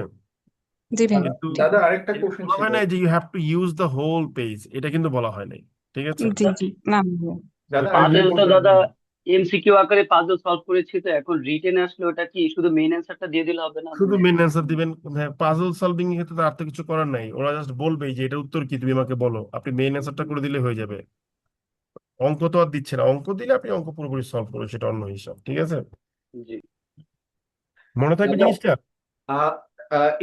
জি ভাইয়া, কিন্তু জি দাদা আরেকটা এটা কোশ্চেন বলা ছিল। হয় না যে you have to use the whole page, এটা কিন্তু বলা হয় নাই, ঠিক আছে। জি জি, না ভাইয়া। দাদা আরেকটা পাজেল তো কোশ্চেন দাদা ছিল। এমসিকিউ আকারে পাজেল সলভ করেছি, তো এখন রিটেন আসলে ওটা কি শুধু মেইন অ্যান্সারটা দিয়ে দিলে হবে না শুধু মানে? মেন অ্যান্সার দিবেন, হ্যাঁ, পাজল সলভিং এর ক্ষেত্রে তো আর তো কিছু করার নাই, ওরা জাস্ট বলবে যে এটা উত্তর কি, তুমি আমাকে বলো, আপনি মেন অ্যান্সারটা করে দিলে হয়ে যাবে। অঙ্ক তো আর দিচ্ছে না, অঙ্ক দিলে আপনি অঙ্ক পুরোপুরি সলভ করবেন, সেটা অন্য হিসাব, ঠিক আছে, জি। মনে থাকবে দাদা জিনিসটা।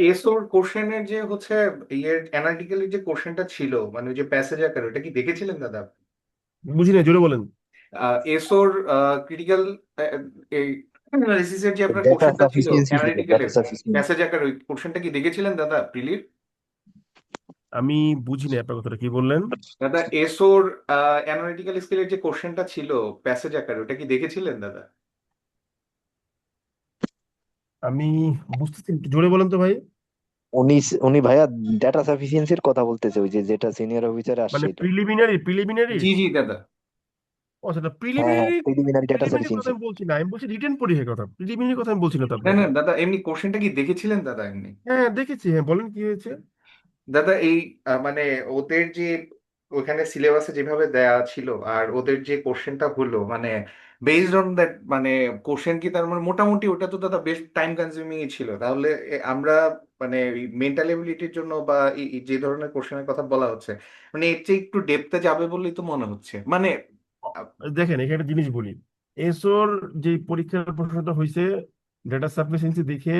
এসোর কোশ্চেনের যে হচ্ছে ইয়ের অ্যানালিটিক্যালি যে কোশ্চেনটা ছিল, মানে ওই যে প্যাসেজ আকারে, ওটা কি দেখেছিলেন দাদা? বুঝি না, জোরে বলেন। এসোর ক্রিটিক্যাল অ্যানালিসিসের যে আপনার ডেটা কোশ্চেনটা ছিল সাফিসিয়েন্সি ছিল, অ্যানালিটিক্যালে ডেটা সাফিসিয়েন্সি। প্যাসেজ আকারে, ওই কোশ্চেনটা কি দেখেছিলেন দাদা প্রিলির? আমি বুঝি না আপনার কথাটা কি বললেন। দাদা এসোর অ্যানালিটিক্যাল স্কিলের যে কোশ্চেনটা ছিল প্যাসেজ আকারে, ওটা কি দেখেছিলেন দাদা? আমি বুঝতেছি, একটু জোরে বলেন তো ভাই। উনি উনি ভাইয়া ডেটা সাফিসিয়েন্সির কথা বলতেছে, ওই যে যেটা সিনিয়র অফিসারে আসছে মানে এটা। প্রিলিমিনারি। জি জি দাদা। ও সেটা হ্যাঁ হ্যাঁ, প্রিলিমিনারি। প্রিলিমিনারি ডেটা প্রিলিমিনারি কথা সাফিসিয়েন্সি। আমি বলছি না, আমি বলছি রিটেন পরীক্ষার কথা, প্রিলিমিনারি কথা আমি বলছি না তো না না আপনাকে। দাদা, এমনি কোশ্চেনটা কি দেখেছিলেন দাদা এমনি? হ্যাঁ দেখেছি, হ্যাঁ বলেন কি হয়েছে। দাদা এই মানে ওদের যে ওখানে সিলেবাসে যেভাবে দেয়া ছিল আর ওদের যে কোশ্চেনটা হলো, মানে বেসড অন দ্যাট, মানে কোশ্চেন কি তার মানে মোটামুটি ওটা তো দাদা বেশ টাইম কনজিউমিং ছিল, তাহলে আমরা মানে মেন্টাল এবিলিটির জন্য বা এই যে ধরনের কোশ্চেনের কথা বলা হচ্ছে, মানে এর চেয়ে একটু ডেপথে যাবে বলেই তো মনে হচ্ছে মানে। দেখেন এখানে একটা জিনিস বলি, এসোর যে পরীক্ষার প্রশ্নটা হয়েছে ডেটা সাফিসিয়েন্সি দেখে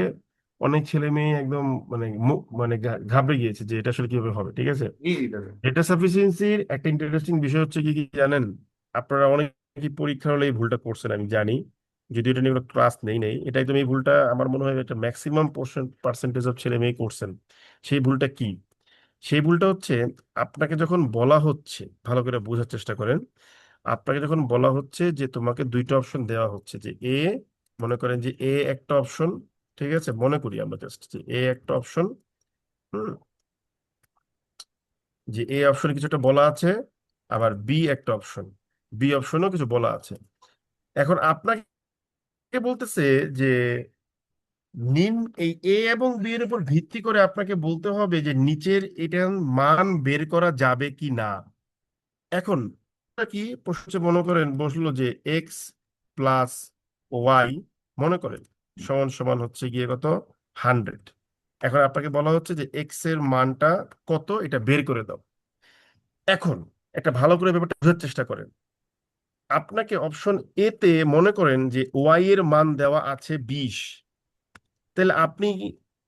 অনেক ছেলে মেয়ে একদম মানে মানে ঘাবড়ে গিয়েছে যে এটা আসলে কিভাবে হবে, ঠিক আছে। জি জি দাদা। ডেটা সাফিসিয়েন্সির একটা ইন্টারেস্টিং বিষয় হচ্ছে কি কি জানেন, আপনারা অনেকেই পরীক্ষা হলে এই ভুলটা করছেন আমি জানি, যদি এটা নিয়ে ক্লাস নেই, এটা একদম, এই ভুলটা আমার মনে হয় একটা ম্যাক্সিমাম পার্সেন্টেজ অফ ছেলে মেয়ে করছেন। সেই ভুলটা কি? সেই ভুলটা হচ্ছে, আপনাকে যখন বলা হচ্ছে, ভালো করে বোঝার চেষ্টা করেন, আপনাকে যখন বলা হচ্ছে যে তোমাকে 2টা অপশন দেওয়া হচ্ছে, যে মনে করেন যে একটা অপশন, ঠিক আছে, মনে করি আমরা জাস্ট যে একটা অপশন, যে অপশনে কিছু একটা বলা আছে, আবার একটা অপশন, অপশনও কিছু বলা আছে। এখন আপনাকে বলতেছে যে নিন এই এবং এর উপর ভিত্তি করে আপনাকে বলতে হবে যে নিচের এটার মান বের করা যাবে কি না। এখন কি প্রশ্ন হচ্ছে, মনে করেন বসলো যে এক্স প্লাস ওয়াই, মনে করেন সমান সমান হচ্ছে গিয়ে কত, 100। এখন আপনাকে বলা হচ্ছে যে এক্স এর মানটা কত, এটা বের করে দাও। এখন একটা ভালো করে ব্যাপারটা বোঝার চেষ্টা করেন, আপনাকে অপশন তে মনে করেন যে ওয়াই এর মান দেওয়া আছে 20, তাহলে আপনি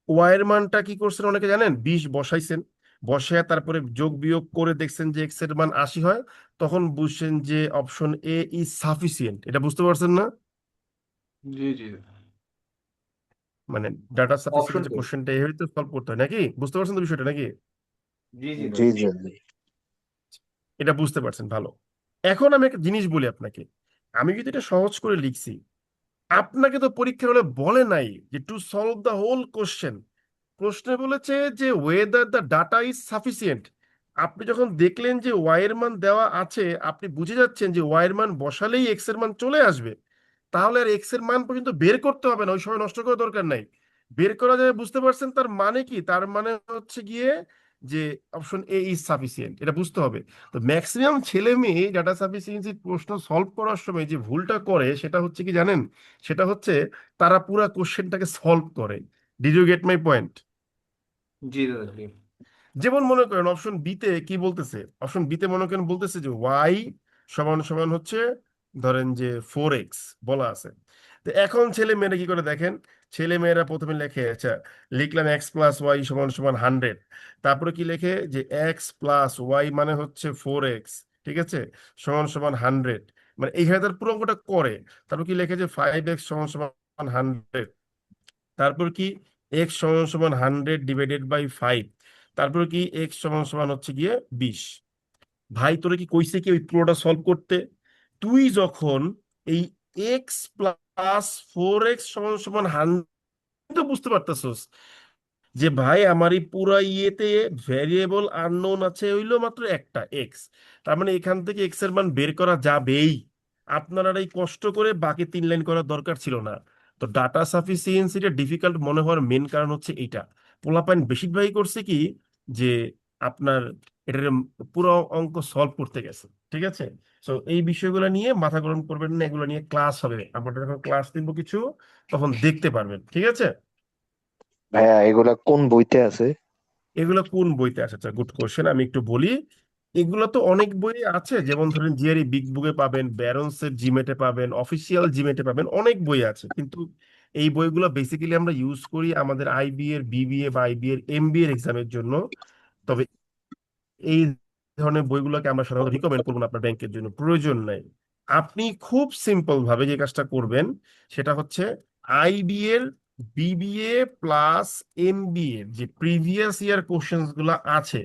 ওয়াই এর মানটা কি করছেন অনেকে জানেন, 20 বসাইছেন, বসে তারপরে যোগ বিয়োগ করে দেখছেন যে এক্স এর মান 80 হয়, তখন বুঝছেন যে অপশন এ ইজ সাফিসিয়েন্ট। এটা বুঝতে পারছেন না? জি জি মানে ডাটা অপশন সাফিসিয়েন্ট যে কে কোশ্চেনটা এইভাবে তো সলভ করতে হয় নাকি? বুঝতে পারছেন তো বিষয়টা নাকি? জি জি জি দাদা জি জি। এটা বুঝতে পারছেন, ভালো। এখন আমি একটা জিনিস বলি আপনাকে, আমি যদি এটা সহজ করে লিখছি, আপনাকে তো পরীক্ষার হলে বলে নাই যে to solve the whole question. প্রশ্নে বলেছে যে whether the data is sufficient. আপনি যখন দেখলেন যে ওয়াই এর মান দেওয়া আছে, আপনি বুঝে যাচ্ছেন যে ওয়াই এর মান বসালেই এক্স এর মান চলে আসবে, তাহলে আর এক্স এর মান পর্যন্ত বের করতে হবে না, ওই সময় নষ্ট করার দরকার নাই। বের করা যায়, বুঝতে পারছেন তার মানে কি? তার মানে হচ্ছে গিয়ে যে অপশন এ ইজ সাফিসিয়েন্ট, এটা বুঝতে হবে। তো ম্যাক্সিমাম ছেলে মেয়ে ডাটা সাফিসিয়েন্সি প্রশ্ন সলভ করার সময় যে ভুলটা করে সেটা হচ্ছে কি জানেন? সেটা হচ্ছে তারা পুরা কোশ্চেনটাকে সলভ করে। Did you get my point? জি দাদা জি যেমন মনে করেন অপশন বি তে কি বলতেছে, অপশন বি তে মনে করেন বলতেছে যে ওয়াই সমান সমান হচ্ছে ধরেন যে 4x বলা আছে। তো এখন ছেলে মেয়েরা কি করে দেখেন, ছেলে মেয়েরা প্রথমে লেখে, আচ্ছা লিখলাম এক্স প্লাস ওয়াই সমান সমান 100, তারপরে কি লেখে যে এক্স প্লাস ওয়াই মানে হচ্ছে 4x, ঠিক আছে, সমান সমান 100, মানে এইখানে তার পুরো অঙ্কটা করে। তারপর কি লেখে যে 5x সমান সমান 100, তারপর কি এক্স সমান সমান 100/5, তারপর কি এক্স সমান সমান হচ্ছে গিয়ে 20। ভাই তোরা কি কইছে কি ওই পুরোটা সলভ করতে? তুই যখন এই এক্স প্লাস 4x সমান সমান 100 বুঝতে পারতেছস যে ভাই আমার এই পুরা ইয়েতে ভ্যারিয়েবল আননোন আছে হইলো মাত্র একটা এক্স, তার মানে এখান থেকে এক্স এর মান বের করা যাবেই। আপনারা আর এই কষ্ট করে বাকি 3 লাইন করার দরকার ছিল না। তো ডাটা সাফিসিয়েন্সিটা ডিফিকাল্ট মনে হওয়ার মেন কারণ হচ্ছে এইটা, পোলাপাইন বেশিরভাগই করছে কি যে আপনার এটার পুরো অঙ্ক সলভ করতে গেছে, ঠিক আছে। তো এই বিষয়গুলো নিয়ে মাথা গরম করবেন না, এগুলো নিয়ে ক্লাস হবে, আমরা যখন ক্লাস দিব কিছু তখন দেখতে পারবেন, ঠিক আছে। ভাইয়া এগুলা কোন বইতে আছে? এগুলো কোন বইতে আছে? আচ্ছা, গুড কোশ্চেন, আমি একটু বলি। এগুলো তো অনেক বই আছে, যেমন ধরেন জিআরই বিগ বুকে পাবেন, ব্যারন্সের জিমেটে পাবেন, অফিসিয়াল জিমেটে পাবেন, অনেক বই আছে। কিন্তু এই বইগুলো বেসিক্যালি আমরা ইউজ করি আমাদের আইবি এর, বিবিএ বা আইবি এর, এমবিএ এর এক্সামের জন্য। তবে এই ধরনের বইগুলোকে আমরা সাধারণত রিকমেন্ড করবো না আপনার ব্যাংকের জন্য, প্রয়োজন নাই। আপনি খুব সিম্পল ভাবে যে কাজটা করবেন সেটা হচ্ছে আইবি এর, বিবিএ প্লাস এমবিএ যে প্রিভিয়াস ইয়ার কোশ্চেন্স গুলো আছে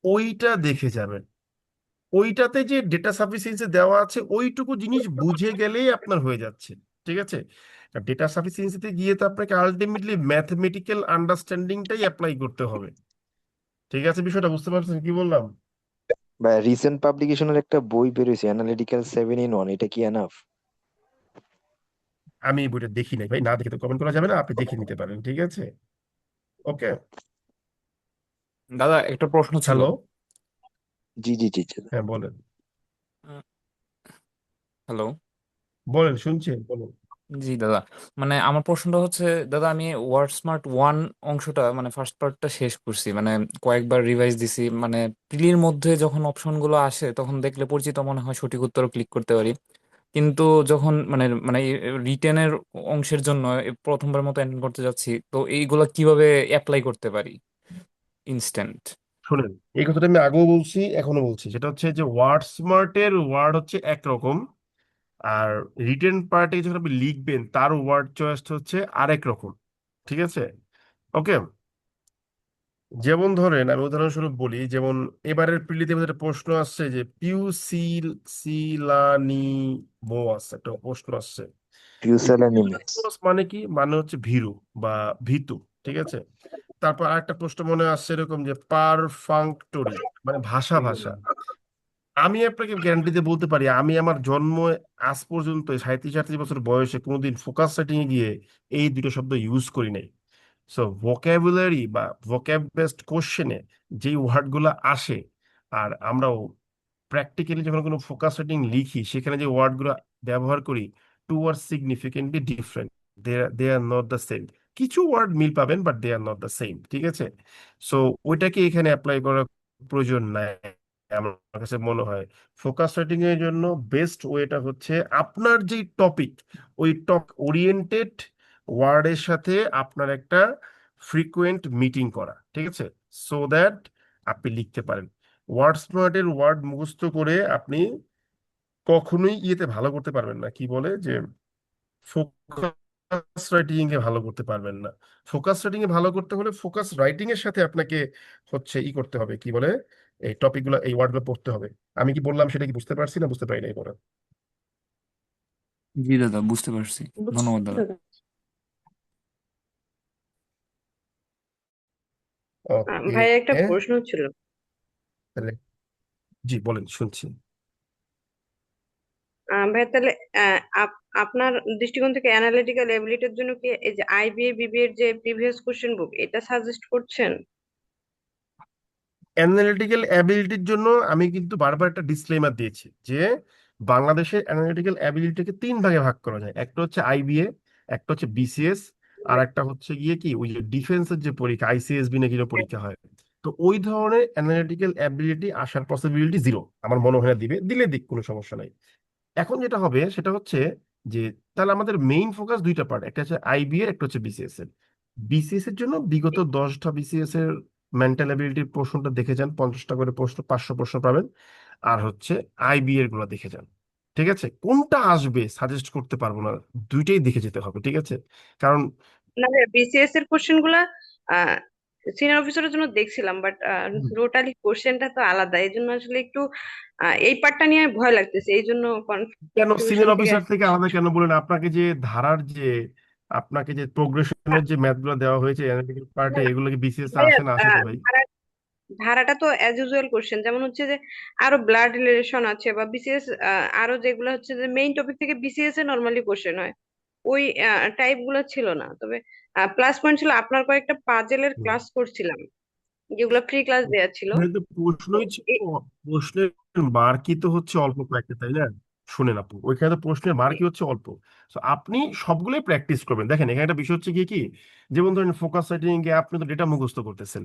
ওইটা দেখে যাবেন। ওইটাতে যে ডেটা সাফিসিয়েন্সি দেওয়া আছে ওইটুকু জিনিস বুঝে গেলেই আপনার হয়ে যাচ্ছে, ঠিক আছে। ডেটা সাফিসিয়েন্সিতে গিয়ে তো আপনাকে আলটিমেটলি ম্যাথমেটিক্যাল আন্ডারস্ট্যান্ডিংটাই অ্যাপ্লাই করতে হবে, ঠিক আছে। বিষয়টা বুঝতে পারছেন কি বললাম? ভাই রিসেন্ট পাবলিকেশনের একটা বই বেরোইছে অ্যানালিটিক্যাল 7 in 1, এটা কি এনাফ? আমি এই বইটা দেখি নাই ভাই, না দেখে তো কমেন্ট করা যাবে না, আপনি দেখে নিতে পারেন, ঠিক আছে। ওকে। দাদা একটা প্রশ্ন ছিল। হ্যালো। জি জি জি জি। হ্যাঁ বলেন। হ্যালো। বলেন, শুনছি, বলুন। জি দাদা, মানে আমার প্রশ্নটা হচ্ছে, দাদা আমি ওয়ার্ড স্মার্ট 1 অংশটা মানে ফার্স্ট পার্টটা শেষ করছি, মানে কয়েকবার রিভাইজ দিছি, মানে প্রিলির মধ্যে যখন অপশনগুলো আসে তখন দেখলে পরিচিত মনে হয়, সঠিক উত্তর ক্লিক করতে পারি। কিন্তু যখন মানে মানে রিটেনের অংশের জন্য প্রথমবার মতো এন্টার করতে যাচ্ছি, তো এইগুলা কিভাবে অ্যাপ্লাই করতে পারি ইনস্ট্যান্ট? শুনেন, এই কথাটা আমি আগেও বলছি এখনো বলছি, সেটা হচ্ছে যে ওয়ার্ড স্মার্টের ওয়ার্ড হচ্ছে একরকম, আর রিটেন পার্টে যখন আপনি লিখবেন তার ওয়ার্ড চয়েসটা হচ্ছে আরেক রকম, ঠিক আছে। ওকে। যেমন ধরেন আমি উদাহরণস্বরূপ বলি, যেমন এবারের প্রিলিতে আমাদের একটা প্রশ্ন আসছে যে পিউসিলানিমোয়াস একটা প্রশ্ন আসছে। এই পিউসেলানিমাস। পিউসিলানিমোয়াস মানে কি? মানে হচ্ছে ভীরু বা ভীতু, ঠিক আছে। তারপর আরেকটা প্রশ্ন মনে আসছে এরকম যে পারফাংটরি মানে ভাষা ভাষা। আমি আপনাকে গ্যারান্টি দিয়ে বলতে পারি আমি আমার জন্ম আজ পর্যন্ত 37-38 বছর বয়সে কোনোদিন ফোকাস সেটিং এ গিয়ে এই দুটো শব্দ ইউজ করি নাই। সো ভোকাবুলারি বা ভোক্যাব বেসড কোশ্চেনে যেই ওয়ার্ড গুলো আসে, আর আমরাও প্র্যাকটিক্যালি যখন কোনো ফোকাস সেটিং লিখি সেখানে যে ওয়ার্ড গুলো ব্যবহার করি, two are significantly different, they are not the same. কিছু ওয়ার্ড মিল পাবেন but they are not the same, ঠিক আছে। সো ওইটাকে এখানে অ্যাপ্লাই করার প্রয়োজন নাই আমার কাছে মনে হয়। ফোকাস সেটিং এর জন্য বেস্ট ওয়েটা হচ্ছে আপনার যেই টপিক, ওই টপ ওরিয়েন্টেড ওয়ার্ডের সাথে আপনার একটা ফ্রিকুয়েন্ট মিটিং করা, ঠিক আছে। সো দ্যাট আপনি লিখতে পারেন। ওয়ার্ড স্মার্টের ওয়ার্ড মুখস্থ করে আপনি কখনোই ইয়েতে ভালো করতে পারবেন না, কি বলে যে ফোকাস রাইটিং এ ভালো করতে পারবেন না। ফোকাস রাইটিং এ ভালো করতে হলে ফোকাস রাইটিং এর সাথে আপনাকে হচ্ছে করতে হবে, কি বলে, এই টপিক গুলো, এই ওয়ার্ড গুলো পড়তে হবে। আমি কি বললাম সেটা কি বুঝতে পারছি না বুঝতে পারি নাই পরে? জি দাদা, বুঝতে পারছি। ধন্যবাদ দাদা। ওকে, ভাই একটা প্রশ্ন ছিল। তাহলে জি বলেন, শুনছি। ভাই তাহলে আপনার দৃষ্টিকোণ থেকে অ্যানালিটিক্যাল এবিলিটির জন্য কি এই যে আইবিএ বিবিএ এর যে প্রিভিয়াস কোশ্চেন বুক এটা সাজেস্ট করছেন? অ্যানালিটিক্যাল অ্যাবিলিটির জন্য আমি কিন্তু বারবার একটা ডিসক্লেমার দিয়েছি যে বাংলাদেশের অ্যানালিটিক্যাল অ্যাবিলিটিকে 3 ভাগে ভাগ করা যায়। একটা হচ্ছে আইবিএ, একটা হচ্ছে বিসিএস, আর একটা হচ্ছে কি ওই যে ডিফেন্সের যে পরীক্ষা, আইসিএসবি নাকি যেন পরীক্ষা হয়। তো ওই ধরনের অ্যানালিটিক্যাল অ্যাবিলিটি আসার পসিবিলিটি জিরো আমার মনে হয় না, দিলে দিক, কোনো সমস্যা নাই। এখন যেটা হবে সেটা হচ্ছে যে তাহলে আমাদের মেইন ফোকাস 2টা পার্ট, একটা হচ্ছে আইবি এর, একটা হচ্ছে বিসিএস এর। বিসিএস এর জন্য বিগত 10টা বিসিএস এর মেন্টাল অ্যাবিলিটির প্রশ্নটা দেখে যান, 50টা করে প্রশ্ন, 500 প্রশ্ন পাবেন। আর হচ্ছে আইবি এর গুলো দেখে যান। ঠিক আছে, কোনটা আসবে সাজেস্ট করতে পারবো না, দুইটাই দেখে যেতে হবে। ঠিক আছে, কারণ না, বিসিএস এর কোশ্চেন গুলা সিনিয়র অফিসারের জন্য দেখছিলাম, বাট টোটালি কোশ্চেনটা তো আলাদা, এই জন্য আসলে একটু এই পার্টটা নিয়ে ভয় লাগতেছে, এই জন্য কেন কনফিউশন সিনিয়র থেকে অফিসার থেকে আলাদা কেন বলেন? আপনাকে যে প্রোগ্রেশনের যে ম্যাথ গুলো দেওয়া হয়েছে অ্যানালিটিক্যাল পার্টে, এগুলো কি বিসিএস এ ভাইয়া, আসে না? আসে তো ভাই। ধারাটা তো অ্যাজ ইউজুয়াল কোশ্চেন, যেমন হচ্ছে যে আরো ব্লাড রিলেশন আছে বা বিসিএস, আরো যেগুলো হচ্ছে যে মেইন টপিক থেকে বিসিএস এ নর্মালি কোশ্চেন হয়, ওই টাইপ গুলো ছিল না। তবে প্লাস পয়েন্ট ছিল আপনার কয়েকটা পাজেলের হুম। ক্লাস করছিলাম, যেগুলো ফ্রি ক্লাস দেওয়া ছিল। ওখানে তো তো প্রশ্নই ছিল, প্রশ্নের মার্কই তো হচ্ছে অল্প কয়েকটা, তাই না? শুনেন আপু, ওইখানে তো প্রশ্নের মার্কই হচ্ছে অল্প। তো আপনি সবগুলোই প্র্যাকটিস করবেন। দেখেন এখানে একটা বিষয় হচ্ছে কি যেমন ধরেন ফোকাস রাইটিং এ আপনি তো ডেটা মুখস্থ করতেছেন,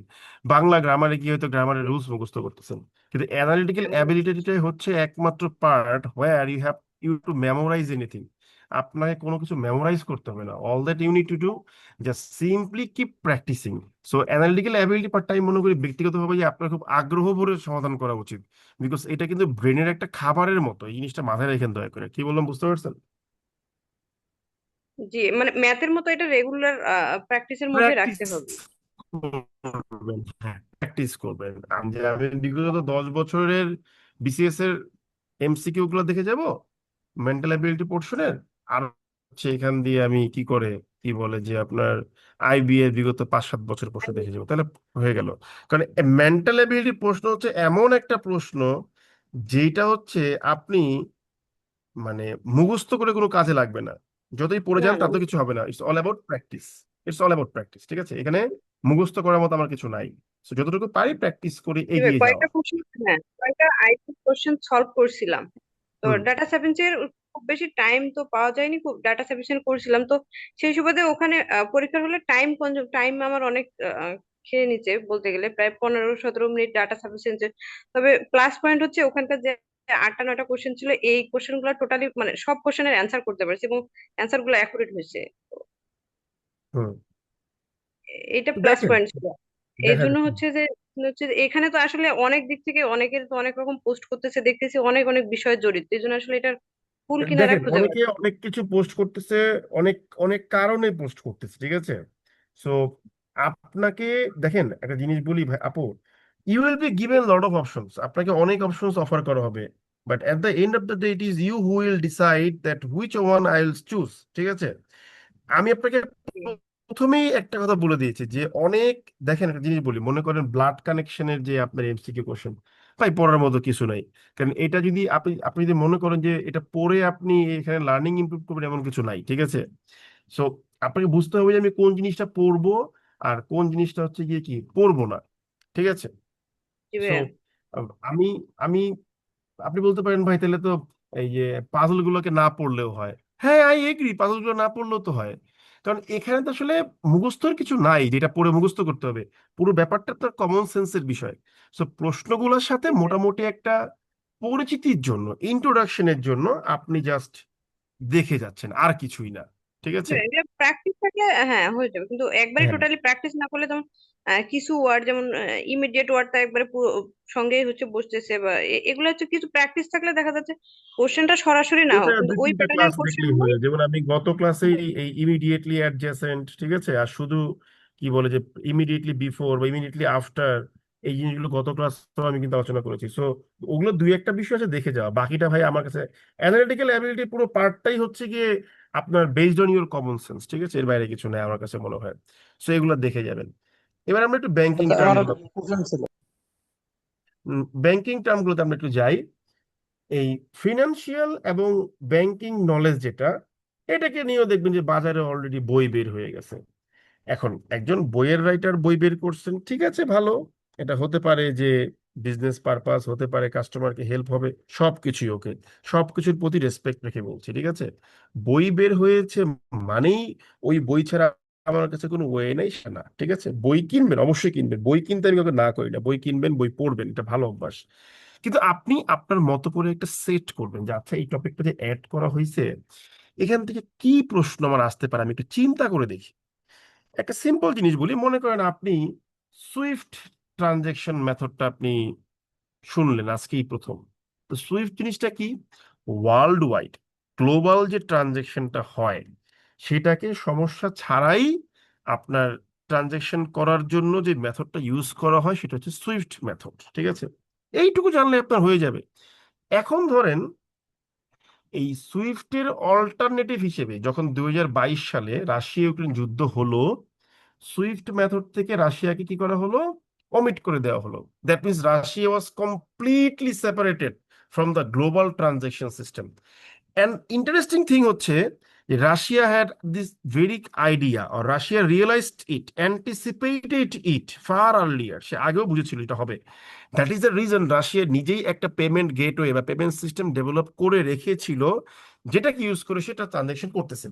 বাংলা গ্রামারে গিয়ে হয়তো গ্রামারের রুলস মুখস্থ করতেছেন, কিন্তু অ্যানালিটিক্যাল অ্যাবিলিটিটাই হচ্ছে একমাত্র part where you to memorize anything. আপনাকে কোনো কিছু মেমোরাইজ করতে হবে না, all that you need to do just simply keep practising. So analytical ability পার্টটা আমি মনে করি ব্যক্তিগতভাবে যে আপনার খুব আগ্রহ ভরে সমাধান করা উচিত, বিকজ এটা কিন্তু ব্রেনের একটা খাবারের মতো। এই জিনিসটা মাথায় রেখেন দয়া করে, কি বললাম বুঝতে পারছেন? জি, মানে ম্যাথের মতো এটা রেগুলার প্র্যাকটিসের মধ্যে প্র্যাকটিস রাখতে হবে। করবেন, হ্যাঁ প্র্যাকটিস করবেন। আমি বিগত 10 বছরের বিসিএস এর এমসিকিউ গুলো দেখে যাব মেন্টাল অ্যাবিলিটি পোর্শনের, আর হচ্ছে এখান দিয়ে আমি কি বলে যে আপনার আইবি এর বিগত 5-7 বছর প্রশ্ন দেখে যাবো, তাহলে হয়ে গেল। কারণ মেন্টাল অ্যাবিলিটি প্রশ্ন হচ্ছে এমন একটা প্রশ্ন যেটা হচ্ছে আপনি মানে মুখস্থ করে কোনো কাজে লাগবে না, যতই পড়ে না যান না, তাতে কিছু হবে না। It's all about practice, it's all about practice. ঠিক আছে, এখানে মুখস্থ করার মতো আমার কিছু নাই। So, যতটুকু পারি প্র্যাকটিস করে এবার এগিয়ে যাওয়া। কয়েকটা কোশ্চেন, হ্যাঁ কয়েকটা আইসি কোশ্চেন সলভ করছিলাম। তো হুম ডাটা সায়েন্সের খুব বেশি টাইম তো পাওয়া যায়নি, খুব ডাটা সায়েন্স করছিলাম তো সেই সুবাদে ওখানে পরীক্ষার হলে টাইম আমার অনেক খেয়ে নিচ্ছে বলতে গেলে, প্রায় 15-17 মিনিট ডাটা সায়েন্সে। তবে প্লাস পয়েন্ট হচ্ছে ওখানকার যে 8টা 9টা কোশ্চেন ছিল, এই কোশ্চেন গুলো টোটালি মানে সব কোশ্চেনের অ্যান্সার করতে পারছি এবং অ্যান্সার গুলো অ্যাকুরেট হয়েছে। হুম এটা তো প্লাস দেখেন, পয়েন্ট ছিল। এই দেখা জন্য যাক। হচ্ছে যে এখানে তো আসলে অনেক দিক থেকে অনেকের তো অনেক রকম পোস্ট করতেছে, দেখতেছি অনেক অনেক বিষয় জড়িত, এই জন্য আসলে এটার কুল কিনারা দেখেন খুঁজে অনেকে পাচ্ছি অনেক কিছু পোস্ট করতেছে, অনেক অনেক কারণে পোস্ট করতেছে। ঠিক আছে, সো আপনাকে দেখেন একটা জিনিস বলি ভাই আপু, you will be given lot of options, আপনাকে অনেক অপশনস অফার করা হবে, but at the end of the day it is you who will decide that which one I will choose. ঠিক আছে, আমি আপনাকে না। প্রথমেই একটা কথা বলে দিয়েছি যে অনেক, দেখেন একটা জিনিস বলি, মনে করেন ব্লাড কানেকশনের যে আপনার এমসিকিউ কোশ্চেন, ভাই পড়ার মতো কিছু নাই। কারণ এটা যদি আপনি যদি মনে করেন যে এটা পড়ে আপনি এখানে লার্নিং ইমপ্রুভ করবেন, এমন কিছু নাই। ঠিক আছে, সো আপনাকে বুঝতে হবে যে আমি কোন জিনিসটা পড়বো আর কোন জিনিসটা হচ্ছে গিয়ে কি পড়বো না। ঠিক আছে, জি সো ভাইয়া। আমি আমি আপনি বলতে পারেন ভাই তাহলে তো এই যে পাজল গুলোকে না পড়লেও হয়। হ্যাঁ আই এগ্রি, পাজল গুলো না পড়লেও তো হয়, কারণ এখানে তো আসলে মুখস্থর কিছু নাই যেটা পড়ে মুখস্থ করতে হবে। পুরো ব্যাপারটা তো কমন সেন্সের বিষয়। সো প্রশ্নগুলোর সাথে মোটামুটি একটা পরিচিতির জন্য, ইন্ট্রোডাকশনের জন্য আপনি জাস্ট দেখে যাচ্ছেন, আর কিছুই না। ঠিক আছে, প্র্যাকটিস থাকলে হ্যাঁ হয়ে যাবে, কিন্তু একবারই হ্যাঁ টোটালি প্র্যাকটিস না করলে তখন কিছু ওয়ার্ড যেমন ইমিডিয়েট ওয়ার্ডটা একবারে পুরো সঙ্গেই হচ্ছে বসতেছে, বা এগুলো হচ্ছে কিছু প্র্যাকটিস থাকলে দেখা যাচ্ছে কোশ্চেনটা সরাসরি না হোক ওটা কিন্তু দুই ওই তিনটা প্যাটার্নের ক্লাস কোশ্চেন দেখলেই গুলো। হয়ে যায়। যেমন আমি গত ক্লাসেই এই ইমিডিয়েটলি অ্যাডজেসেন্ট, ঠিক আছে, আর শুধু কি বলে যে ইমিডিয়েটলি বিফোর বা ইমিডিয়েটলি আফটার, এই জিনিসগুলো গত ক্লাস আমি কিন্তু আলোচনা করেছি। সো ওগুলো দুই একটা বিষয় আছে দেখে যাওয়া, বাকিটা ভাই আমার কাছে অ্যানালিটিক্যাল অ্যাবিলিটি পুরো পার্টটাই হচ্ছে গিয়ে আপনার based on your common sense, ঠিক আছে, এর বাইরে কিছু নেই আমার কাছে মনে হয়। সো এগুলো দেখে যাবেন। এবার আমরা একটু ব্যাংকিং আচ্ছা, আমার টার্মগুলো, একটা কোশ্চেন ছিল। ব্যাংকিং টার্মগুলোতে আমরা একটু যাই। এই ফিনান্সিয়াল এবং ব্যাংকিং নলেজ যেটা, এটাকে নিয়েও দেখবেন যে বাজারে অলরেডি বই বের হয়ে গেছে। এখন একজন বইয়ের রাইটার বই বের করছেন, ঠিক আছে, ভালো। এটা হতে পারে যে বিজনেস পারপাস, হতে পারে কাস্টমারকে হেল্প হবে, সবকিছুই ওকে, সবকিছুর প্রতি রেসপেক্ট রেখে বলছি, ঠিক আছে। বই বের হয়েছে মানেই ওই বই ছাড়া আমার কাছে কোনো ওয়ে নেই সে না, ঠিক আছে। বই কিনবেন, অবশ্যই কিনবেন, বই কিনতে আমি কাউকে না করি না, বই কিনবেন, বই পড়বেন, এটা ভালো অভ্যাস। কিন্তু আপনি আপনার মতো করে একটা সেট করবেন যে আচ্ছা এই টপিকটা যে অ্যাড করা হয়েছে, এখান থেকে কি প্রশ্ন আমার আসতে পারে, আমি একটু চিন্তা করে দেখি। একটা সিম্পল জিনিস বলি, মনে করেন আপনি সুইফট ট্রানজেকশন মেথডটা আপনি শুনলেন আজকেই প্রথম। তো সুইফট জিনিসটা কি? ওয়ার্ল্ড ওয়াইড, গ্লোবাল যে ট্রানজেকশনটা হয় সেটাকে সমস্যা ছাড়াই আপনার ট্রানজেকশন করার জন্য যে মেথডটা ইউজ করা হয় সেটা হচ্ছে সুইফট মেথড, ঠিক আছে। এইটুকু জানলে আপনার হয়ে যাবে। এখন ধরেন এই সুইফটের অল্টারনেটিভ হিসেবে যখন 2022 সালে রাশিয়া ইউক্রেন যুদ্ধ হলো, সুইফট মেথড থেকে রাশিয়াকে কি করা হলো? অমিট করে দেওয়া হলো। That means Russia was completely separated from the global transaction system. And interesting thing হচ্ছে যে Russia had this very idea, or Russia realised it, anticipated it far earlier, সে আগেও বুঝেছিল এটা হবে। That is the reason Russia নিজেই একটা payment gateway বা পেমেন্ট সিস্টেম ডেভেলপ করে রেখেছিল, যেটাকে ইউজ করে সেটা ট্রানজেকশন করতেছে।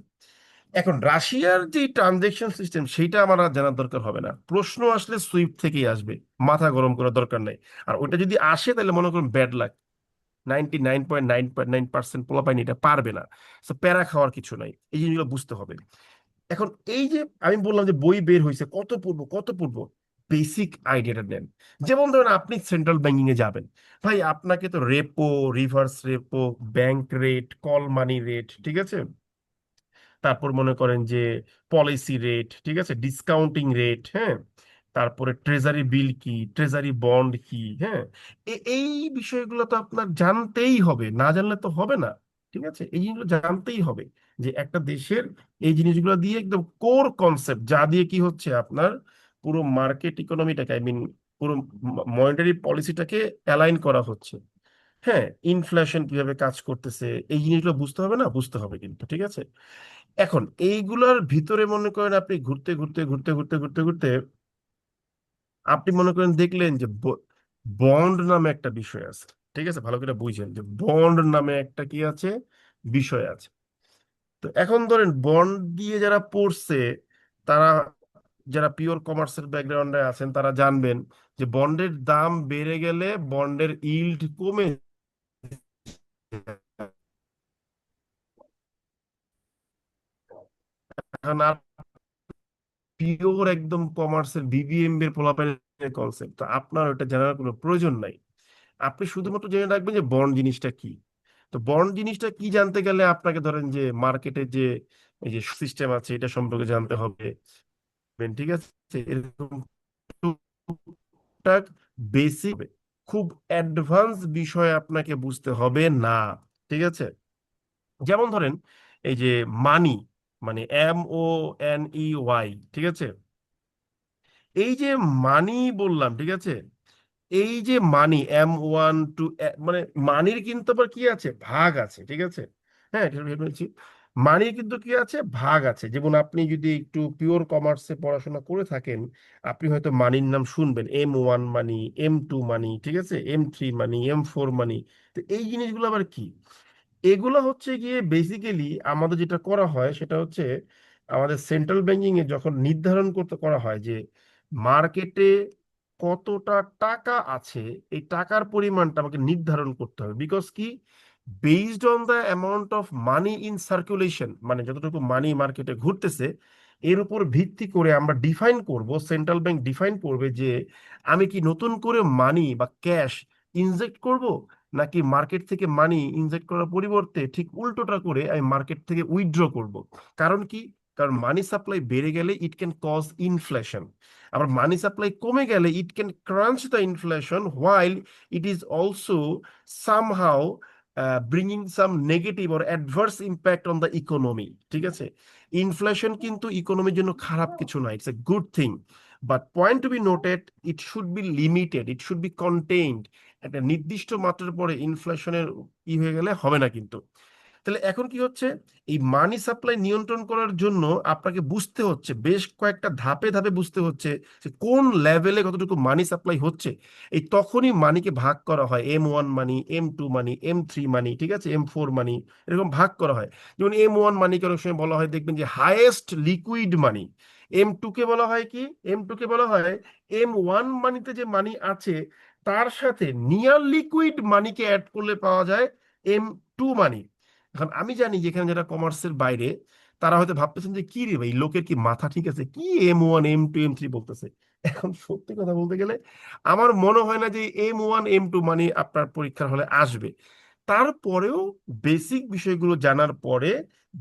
এখন রাশিয়ার যে ট্রানজেকশন সিস্টেম সেইটা আমার আর জানার দরকার হবে না, প্রশ্ন আসলে সুইফট থেকেই আসবে, মাথা গরম করার দরকার নেই। আর ওইটা যদি আসে তাহলে মনে করুন ব্যাড লাক, 99.9% পোলাপাইনি এটা পারবে না। তো প্যারা খাওয়ার কিছু নাই, এই জিনিসগুলো বুঝতে হবে। এখন এই যে আমি বললাম যে বই বের হয়েছে, কত পূর্ব কত পূর্ব, বেসিক আইডিয়াটা নেন। যেমন ধরেন আপনি সেন্ট্রাল ব্যাংকিং এ যাবেন, ভাই আপনাকে তো repo, reverse repo, bank rate, call money rate, ঠিক আছে, তারপর মনে করেন যে পলিসি রেট, ঠিক আছে, ডিসকাউন্টিং রেট, হ্যাঁ, তারপরে ট্রেজারি বিল কি, ট্রেজারি বন্ড কি, হ্যাঁ, এই বিষয়গুলো তো আপনার জানতেই হবে, না জানলে তো হবে না, ঠিক আছে। এই জিনিসগুলো জানতেই হবে যে একটা দেশের এই জিনিসগুলো দিয়ে একদম কোর কনসেপ্ট, যা দিয়ে কি হচ্ছে আপনার পুরো মার্কেট ইকোনমিটাকে, আই মিন পুরো মনিটারি পলিসিটাকে অ্যালাইন করা হচ্ছে। হ্যাঁ, ইনফ্লেশন কিভাবে কাজ করতেছে, এই জিনিসগুলো বুঝতে হবে, না বুঝতে হবে কিন্তু, ঠিক আছে। এখন এইগুলোর ভিতরে মনে করেন আপনি ঘুরতে ঘুরতে ঘুরতে ঘুরতে ঘুরতে ঘুরতে আপনি মনে করেন দেখলেন যে বন্ড নামে একটা বিষয় আছে, ঠিক আছে, ভালো করে বুঝেন যে বন্ড নামে একটা কি আছে, বিষয় আছে। তো এখন ধরেন বন্ড দিয়ে যারা পড়ছে, তারা যারা পিওর কমার্সের ব্যাকগ্রাউন্ডে আছেন তারা জানবেন যে বন্ডের দাম বেড়ে গেলে বন্ডের ইল্ড কমে যায়। এখন আর পিওর একদম কমার্সের বিবিএম এর পোলাপাইনের কনসেপ্ট, তো আপনার ওটা জানার কোনো প্রয়োজন নাই। আপনি শুধুমাত্র জেনে রাখবেন যে বন্ড জিনিসটা কি। তো বন্ড জিনিসটা কি জানতে গেলে আপনাকে ধরেন যে মার্কেটের যে এই যে সিস্টেম আছে এটা সম্পর্কে জানতে হবে, ঠিক আছে, এরকম টুকটাক বেসিক, খুব অ্যাডভান্স বিষয় আপনাকে বুঝতে হবে না, ঠিক আছে। যেমন ধরেন এই যে মানি, মানে MONEY, ঠিক আছে, এই যে মানি বললাম, ঠিক আছে, এই যে মানি M1 to মানে মানির কিন্তু আবার কি আছে, ভাগ আছে, ঠিক আছে। হ্যাঁ, এটা ভেবে বলছি, মানির কিন্তু কি আছে, ভাগ আছে। যেমন আপনি যদি একটু পিওর কমার্সে পড়াশোনা করে থাকেন, আপনি হয়তো মানির নাম শুনবেন, M1 মানি, M2 মানি, ঠিক আছে, M3 মানি, M4 মানি। তো এই জিনিসগুলো আবার কি? এগুলো হচ্ছে গিয়ে বেসিক্যালি আমাদের যেটা করা হয় সেটা হচ্ছে আমাদের সেন্ট্রাল ব্যাংকিং এ যখন নির্ধারণ করতে করা হয় যে মার্কেটে কতটা টাকা আছে, এই টাকার পরিমাণটা আমাকে নির্ধারণ করতে হবে। বিকজ কি, based on the amount of money in circulation, মানে যতটুকু মানি মার্কেটে ঘুরতেছে, এর উপর ভিত্তি করে আমরা ডিফাইন করব, সেন্ট্রাল ব্যাংক ডিফাইন করবে যে আমি কি নতুন করে মানি বা ক্যাশ ইনজেক্ট করব, নাকি মার্কেট থেকে মানি ইনজেক্ট করার পরিবর্তে ঠিক উল্টোটা করে আমি মার্কেট থেকে উইথড্র করব। কারণ কি? কারণ মানি সাপ্লাই বেড়ে গেলে ইট ক্যান কজ ইনফ্লেশন, আবার মানি সাপ্লাই কমে গেলে it can crunch the inflation while it is also somehow bringing some negative or adverse impact on the economy. ঠিক আছে, ইনফ্লেশন কিন্তু ইকোনমির জন্য খারাপ কিছু না, it's a good thing, but point to be noted, it should be limited, it should be contained. একটা নির্দিষ্ট মাত্রার পরে ইনফ্লেশনের হয়ে গেলে হবে না কিন্তু। তাহলে এখন কি হচ্ছে, এই মানি সাপ্লাই নিয়ন্ত্রণ করার জন্য আপনাকে বুঝতে হচ্ছে, বেশ কয়েকটা ধাপে ধাপে বুঝতে হচ্ছে যে কোন লেভেলে কতটুকু মানি সাপ্লাই হচ্ছে। এই তখনই মানিকে ভাগ করা হয়, M1 মানি, M2 মানি, M3 মানি, ঠিক আছে, M4 মানি, এরকম ভাগ করা হয়। যেমন M1 মানিকে অনেক সময় বলা হয়, দেখবেন যে হাইয়েস্ট লিকুইড মানি। M2 কে বলা হয় কি, M2 কে বলা হয় M1 মানিতে যে মানি আছে তার সাথে নিয়ার লিকুইড মানিকে অ্যাড করলে পাওয়া যায় M2 মানি। এখন আমি জানি যে এখানে যারা কমার্সের বাইরে তারা হয়তো ভাবতেছেন যে কি রে ভাই, লোকের কি মাথা ঠিক আছে, কি M1 M2 M3 বলতেছে। এখন সত্যি কথা বলতে গেলে আমার মনে হয় না যে M1 M2 মানে আপনার পরীক্ষার হলে আসবে। তারপরেও বেসিক বিষয়গুলো জানার পরে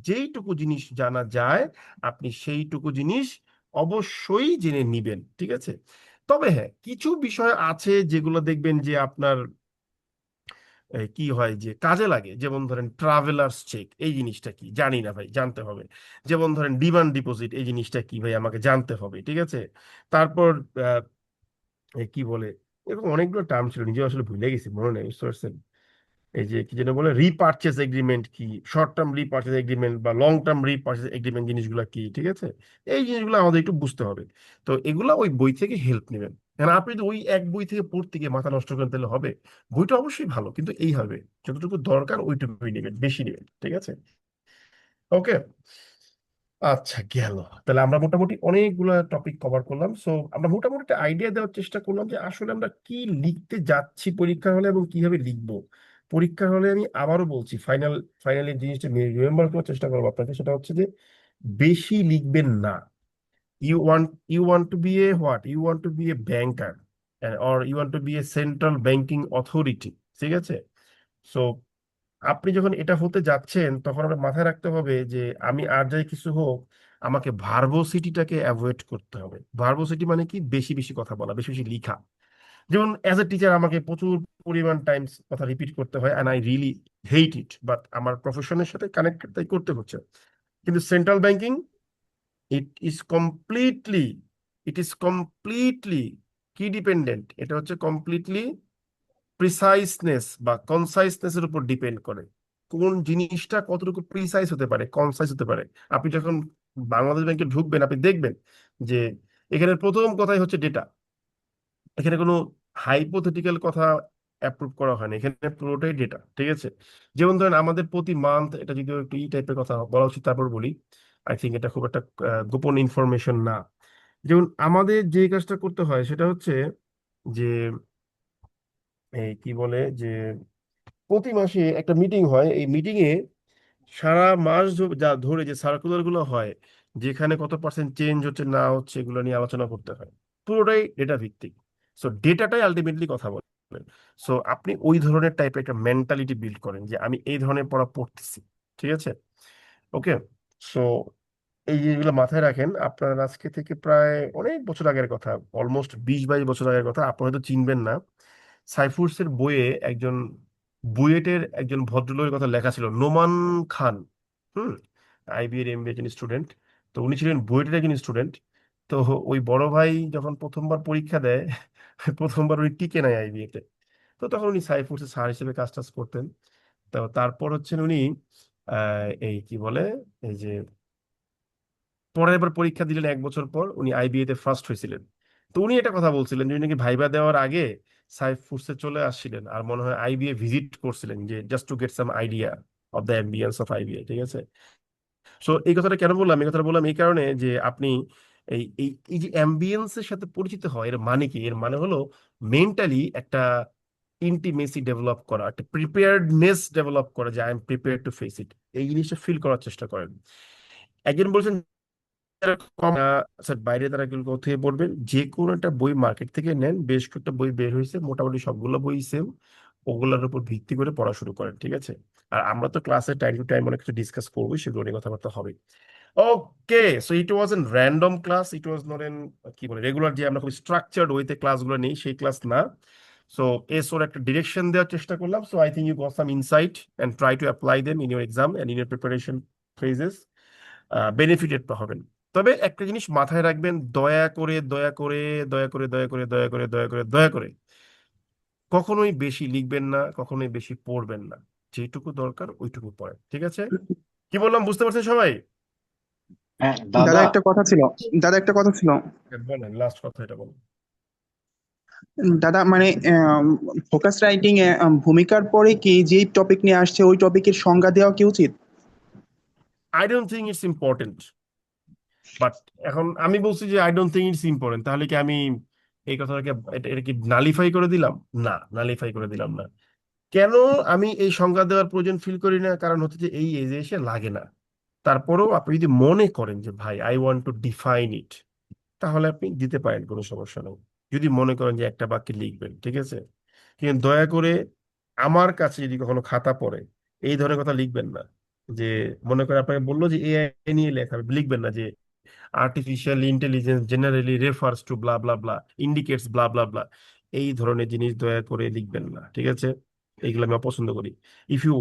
যেইটুকু জিনিস জানা যায় আপনি সেইটুকু জিনিস অবশ্যই জেনে নিবেন, ঠিক আছে। তবে হ্যাঁ, কিছু বিষয় আছে যেগুলো দেখবেন যে আপনার কি হয় যে কাজে লাগে। যেমন ধরেন ট্রাভেলার্স চেক, এই জিনিসটা কি জানি না ভাই, জানতে হবে। যেমন ধরেন ডিমান্ড ডিপোজিট, এই জিনিসটা কি ভাই আমাকে জানতে হবে, ঠিক আছে। তারপর আহ, কি বলে, এরকম অনেকগুলো টার্ম ছিল, নিজে আসলে ভুলে গেছি, মনে নেই, বুঝতে পারছেন। এই যে কি যেন বলে রিপারচেজ এগ্রিমেন্ট কি, শর্ট টার্ম রিপারচেজ এগ্রিমেন্ট বা লং টার্ম রিপারচেজ এগ্রিমেন্ট, জিনিসগুলো কি, ঠিক আছে। এই জিনিসগুলো আমাদের একটু বুঝতে হবে। তো এগুলা ওই বই থেকে হেল্প নেবেন। কারণ আপনি যদি ওই এক বই থেকে পড়তে গিয়ে মাথা নষ্ট করেন তাহলে হবে। বইটা অবশ্যই ভালো, কিন্তু এই হবে যতটুকু দরকার ওইটুকুই নেবেন, বেশি নেবেন, ঠিক আছে। ওকে, আচ্ছা গেল। তাহলে আমরা মোটামুটি অনেকগুলো টপিক কভার করলাম। সো আমরা মোটামুটি একটা আইডিয়া দেওয়ার চেষ্টা করলাম যে আসলে আমরা কি লিখতে যাচ্ছি পরীক্ষা হলে এবং কিভাবে লিখবো পরীক্ষা হলে। আমি আবারও বলছি, ফাইনালি জিনিসটা রিমেম্বার করার চেষ্টা করবো আপনাকে, সেটা হচ্ছে যে বেশি লিখবেন না। You want to be a what, you want to be a banker or you want to be a central banking authority, ঠিক আছে। সো আপনি যখন এটা হতে যাচ্ছেন তখন আপনার মাথায় রাখতে হবে যে আমি আর যাই কিছু হোক, আমাকে ভার্বোসিটিটাকে অ্যাভয়েড করতে হবে। ভার্বোসিটি মানে কি, বেশি বেশি কথা বলা, বেশি বেশি লিখা। যেমন অ্যাজ এ টিচার আমাকে প্রচুর পরিমাণ টাইমস কথা রিপিট করতে হয়, and I really hate it, but আমার প্রফেশনের সাথে কানেক্টেড তাই করতে হচ্ছে। কিন্তু central banking, it is completely it is completely কি ডিপেন্ডেন্ট, এটা হচ্ছে কমপ্লিটলি প্রিসাইসনেস বা কনসাইসনেসের উপর ডিপেন্ড করে। কোন জিনিসটা কতটুকু প্রিসাইজ হতে পারে, কনসাইজ হতে পারে। আপনি যখন বাংলাদেশ ব্যাংকে ঢুকবেন আপনি দেখবেন যে এখানে প্রথম কথাই হচ্ছে ডেটা। এখানে কোনো হাইপোথেটিক্যাল কথা অ্যাপ্রুভ করা হয়নি, এখানে পুরোটাই ডেটা, ঠিক আছে। যেমন ধরেন আমাদের প্রতি মান্থ, এটা যদিও একটু এই টাইপের কথা বলা উচিত তারপর বলি, আই থিঙ্ক এটা খুব একটা গোপন ইনফরমেশন না। যেমন আমাদের যে কাজটা করতে হয় সেটা হচ্ছে যে এই কি বলে যে প্রতি মাসে একটা মিটিং হয়। এই মিটিং এ সারা মাস যা ধরে যে সার্কুলার গুলো হয়, যেখানে কত পার্সেন্ট চেঞ্জ হচ্ছে না হচ্ছে এগুলো নিয়ে আলোচনা করতে হয়। পুরোটাই ডেটা ভিত্তিক। সো ডেটাটাই আলটিমেটলি কথা বলে। সো আপনি ওই ধরনের টাইপের একটা মেন্টালিটি বিল্ড করেন যে আমি এই ধরনের পড়া পড়তেছি, ঠিক আছে। ওকে, সো এই জিনিসগুলো মাথায় রাখেন। আপনার আজকে থেকে প্রায় অনেক বছর আগের কথা, অলমোস্ট 20-22 বছর আগের কথা, আপনি হয়তো চিনবেন না। সাইফুরসের বইয়ে একজন বুয়েটের একজন ভদ্রলোকের কথা লেখা ছিল, নোমান খান। হুম, আইবি এর এমবিএ একজন স্টুডেন্ট। তো উনি ছিলেন বুয়েটের একজন স্টুডেন্ট। তো ওই বড় ভাই যখন প্রথমবার পরীক্ষা দেয়, প্রথমবার উনি টিকে নেয় আইবিএ তে। তো তখন উনি সাইফুরসের স্যার হিসেবে কাজ টাজ করতেন। তো তারপর হচ্ছেন উনি এই কি বলে, এই যে পরের বার পরীক্ষা দিলেন 1 বছর পর, উনি আইবিএ তে ফার্স্ট হয়েছিলেন। তো উনি এটা কথা বলছিলেন যে উনি নাকি ভাইবা দেওয়ার আগে সাইফুরসে চলে আসছিলেন আর মনে হয় আইবিএ ভিজিট করছিলেন, যে just to get some idea of the ambience of IBA, ঠিক আছে। সো এই কথাটা কেন বললাম, এই কথাটা বললাম এই কারণে যে আপনি এই এই এই যে অ্যাম্বিয়েন্সের সাথে পরিচিত হয়, এর মানে কি, এর মানে হলো মেন্টালি একটা ইন্টিমেসি ডেভেলপ করা, একটা প্রিপেয়ার্ডনেস ডেভেলপ করা, যে I am prepare to face it, এই জিনিসটা ফিল করার চেষ্টা করেন। একজন বলছেন কম স্যার বাইরে তারা কোথায় পড়বেন, যে কোনো একটা বই মার্কেট থেকে নেন, বেশ কয়েকটা বই বের হয়েছে, মোটামুটি সবগুলো বই সেম, ওগুলোর উপর ভিত্তি করে পড়া শুরু করেন, ঠিক আছে? আর আমরা তো ক্লাসে টাইম টু টাইম অনেক কিছু ডিসকাস করবো, সেগুলো নিয়ে কথাবার্তা হবে। Okay, so it was an random class, it was not an কি বলে রেগুলার যে আমরা খুব স্ট্রাকচার্ড ওয়েতে ক্লাসগুলো নেই, সেই ক্লাস না। সো এসোর একটা ডিরেকশন দেওয়ার চেষ্টা করলাম। So I think you got some insight and try to apply them in your exam and in your preparation phases, benefited হবেন। তবে একটা জিনিস মাথায় রাখবেন, দয়া করে দয়া করে দয়া করে দয়া করে দয়া করে দয়া করে দয়া করে কখনোই বেশি লিখবেন না, কখনোই বেশি পড়বেন না, যেটুকু দরকার ওইটুকু পড়েন, ঠিক আছে? কি বললাম বুঝতে পারছেন সবাই? হ্যাঁ দাদা দাদা, একটা কথা ছিল, দাদা একটা কথা ছিল। বলেন, লাস্ট কথা এটা বলুন। দাদা মানে ফোকাস রাইটিং এ ভূমিকার পরে কি যেই টপিক নিয়ে আসছে ওই টপিকের সংজ্ঞা দেওয়া কি উচিত? I don't think it's important, but এখন আমি বলছি যে I don't think it's important, তাহলে কি আমি এই কথাটাকে এটা কি নালিফাই করে দিলাম? না, নালিফাই করে দিলাম না। কেন আমি এই সংজ্ঞা দেওয়ার প্রয়োজন ফিল করি না? কারণ হচ্ছে যে এই এজে এসে লাগে না। তারপরেও আপনি যদি মনে করেন যে ভাই আই ওয়ান্ট টু ডিফাইন ইট, তাহলে আপনি দিতে পারেন, কোনো সমস্যা নেই, যদি মনে করেন যে একটা বাক্যে লিখবেন, ঠিক আছে? কিন্তু দয়া করে আমার কাছে যদি কখনো খাতা পড়ে এই ধরনের কথা লিখবেন না, যে মনে করেন আপনাকে বললো যে এআই নিয়ে লেখা, লিখবেন না যে artificial intelligence generally refers to blah blah blah, indicates blah blah blah, এই ধরনের জিনিস দয়া করে লিখবেন না, ঠিক আছে? এইগুলো আমি অপছন্দ করি। If you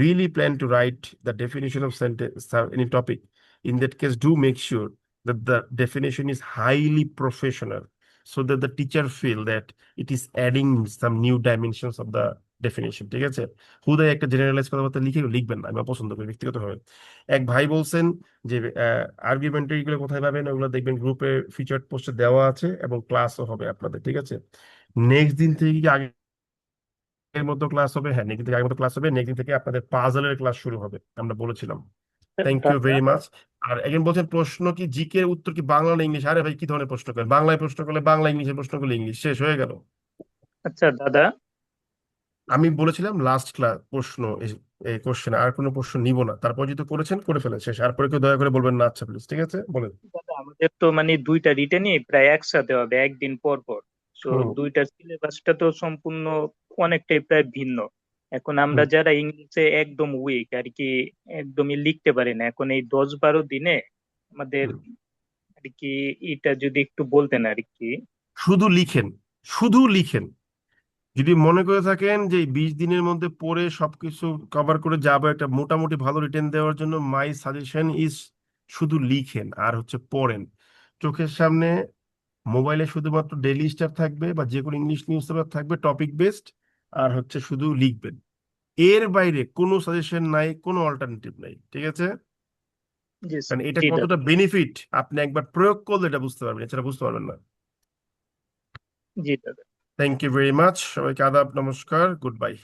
really plan to write the definition of sentence any topic, in that case do make sure that the definition is highly professional, so that the teacher feel that it is adding some new dimensions of the definition, ঠিক আছে? হুদাই একটা generalise কথাবার্তা লিখবেন না, আমি অপছন্দ করি ব্যক্তিগতভাবে। এক ভাই বলছেন যে আর্গুমেন্টারি গুলো কোথায় পাবেন, ওগুলো দেখবেন গ্রুপে ফিচার্ড পোস্টে দেওয়া আছে, এবং ক্লাসও হবে আপনাদের, ঠিক আছে? নেক্সট দিন থেকে কি আগের মতো ক্লাস হবে? হ্যাঁ, নেক্সট দিন থেকে আগের মতো ক্লাস হবে। নেক্সট দিন থেকে আপনাদের পাজলের ক্লাস শুরু হবে, আমরা বলেছিলাম। থ্যাংক ইউ দাদা ভেরি মাচ। আর একজন বলছেন প্রশ্ন কি জিকে এর উত্তর কি বাংলা না ইংলিশ? আরে ভাই, কি ধরনের প্রশ্ন করেন? বাংলায় প্রশ্ন করলে বাংলা, ইংলিশে প্রশ্ন করলে ইংলিশ, শেষ হয়ে গেল। আচ্ছা দাদা, আমি বলেছিলাম লাস্ট ক্লাস প্রশ্ন, এই কোশ্চেন আর কোনো প্রশ্ন নিব না, তারপর যদি করেছেন করে ফেলেন, শেষ। আর পরে কেউ দয়া করে বলবেন না, আচ্ছা প্লিজ, ঠিক আছে? বলেন। দাদা আমাদের তো মানে দুইটা রিটেনই প্রায় একসাথে হবে একদিন পর পর। তো হুম দুইটার সিলেবাসটা তো সম্পূর্ণ অনেকটাই প্রায় ভিন্ন। এখন আমরা হুম যারা ইংলিশে একদম উইক আর কি, একদমই লিখতে পারি না, এখন এই 10-12 দিনে আমাদের হুম। আর কি এটা যদি একটু বলতেন আর কি। শুধু লিখেন, শুধু লিখেন। যদি মনে করে থাকেন যে এই 20 দিনের মধ্যে পড়ে সবকিছু কভার করে যাবো একটা মোটামুটি ভালো রিটেন দেওয়ার জন্য, মাই সাজেশন ইজ শুধু লিখেন আর হচ্ছে পড়েন। চোখের সামনে মোবাইলে শুধুমাত্র ডেইলি স্টার থাকবে বা যে কোনো ইংলিশ নিউজ পেপার থাকবে টপিক বেসড, আর হচ্ছে শুধু লিখবেন। এর বাইরে কোনো সাজেশন নাই, কোনো অল্টারনেটিভ নাই, ঠিক আছে? জি কারণ এটা জি দাদা। কতটা বেনিফিট আপনি একবার প্রয়োগ করলে এটা বুঝতে পারবেন, এছাড়া বুঝতে পারবেন না। জি দাদা। থ্যাংক ইউ ভেরি মাচ, সবাইকে আদাব, নমস্কার, গুড বাই।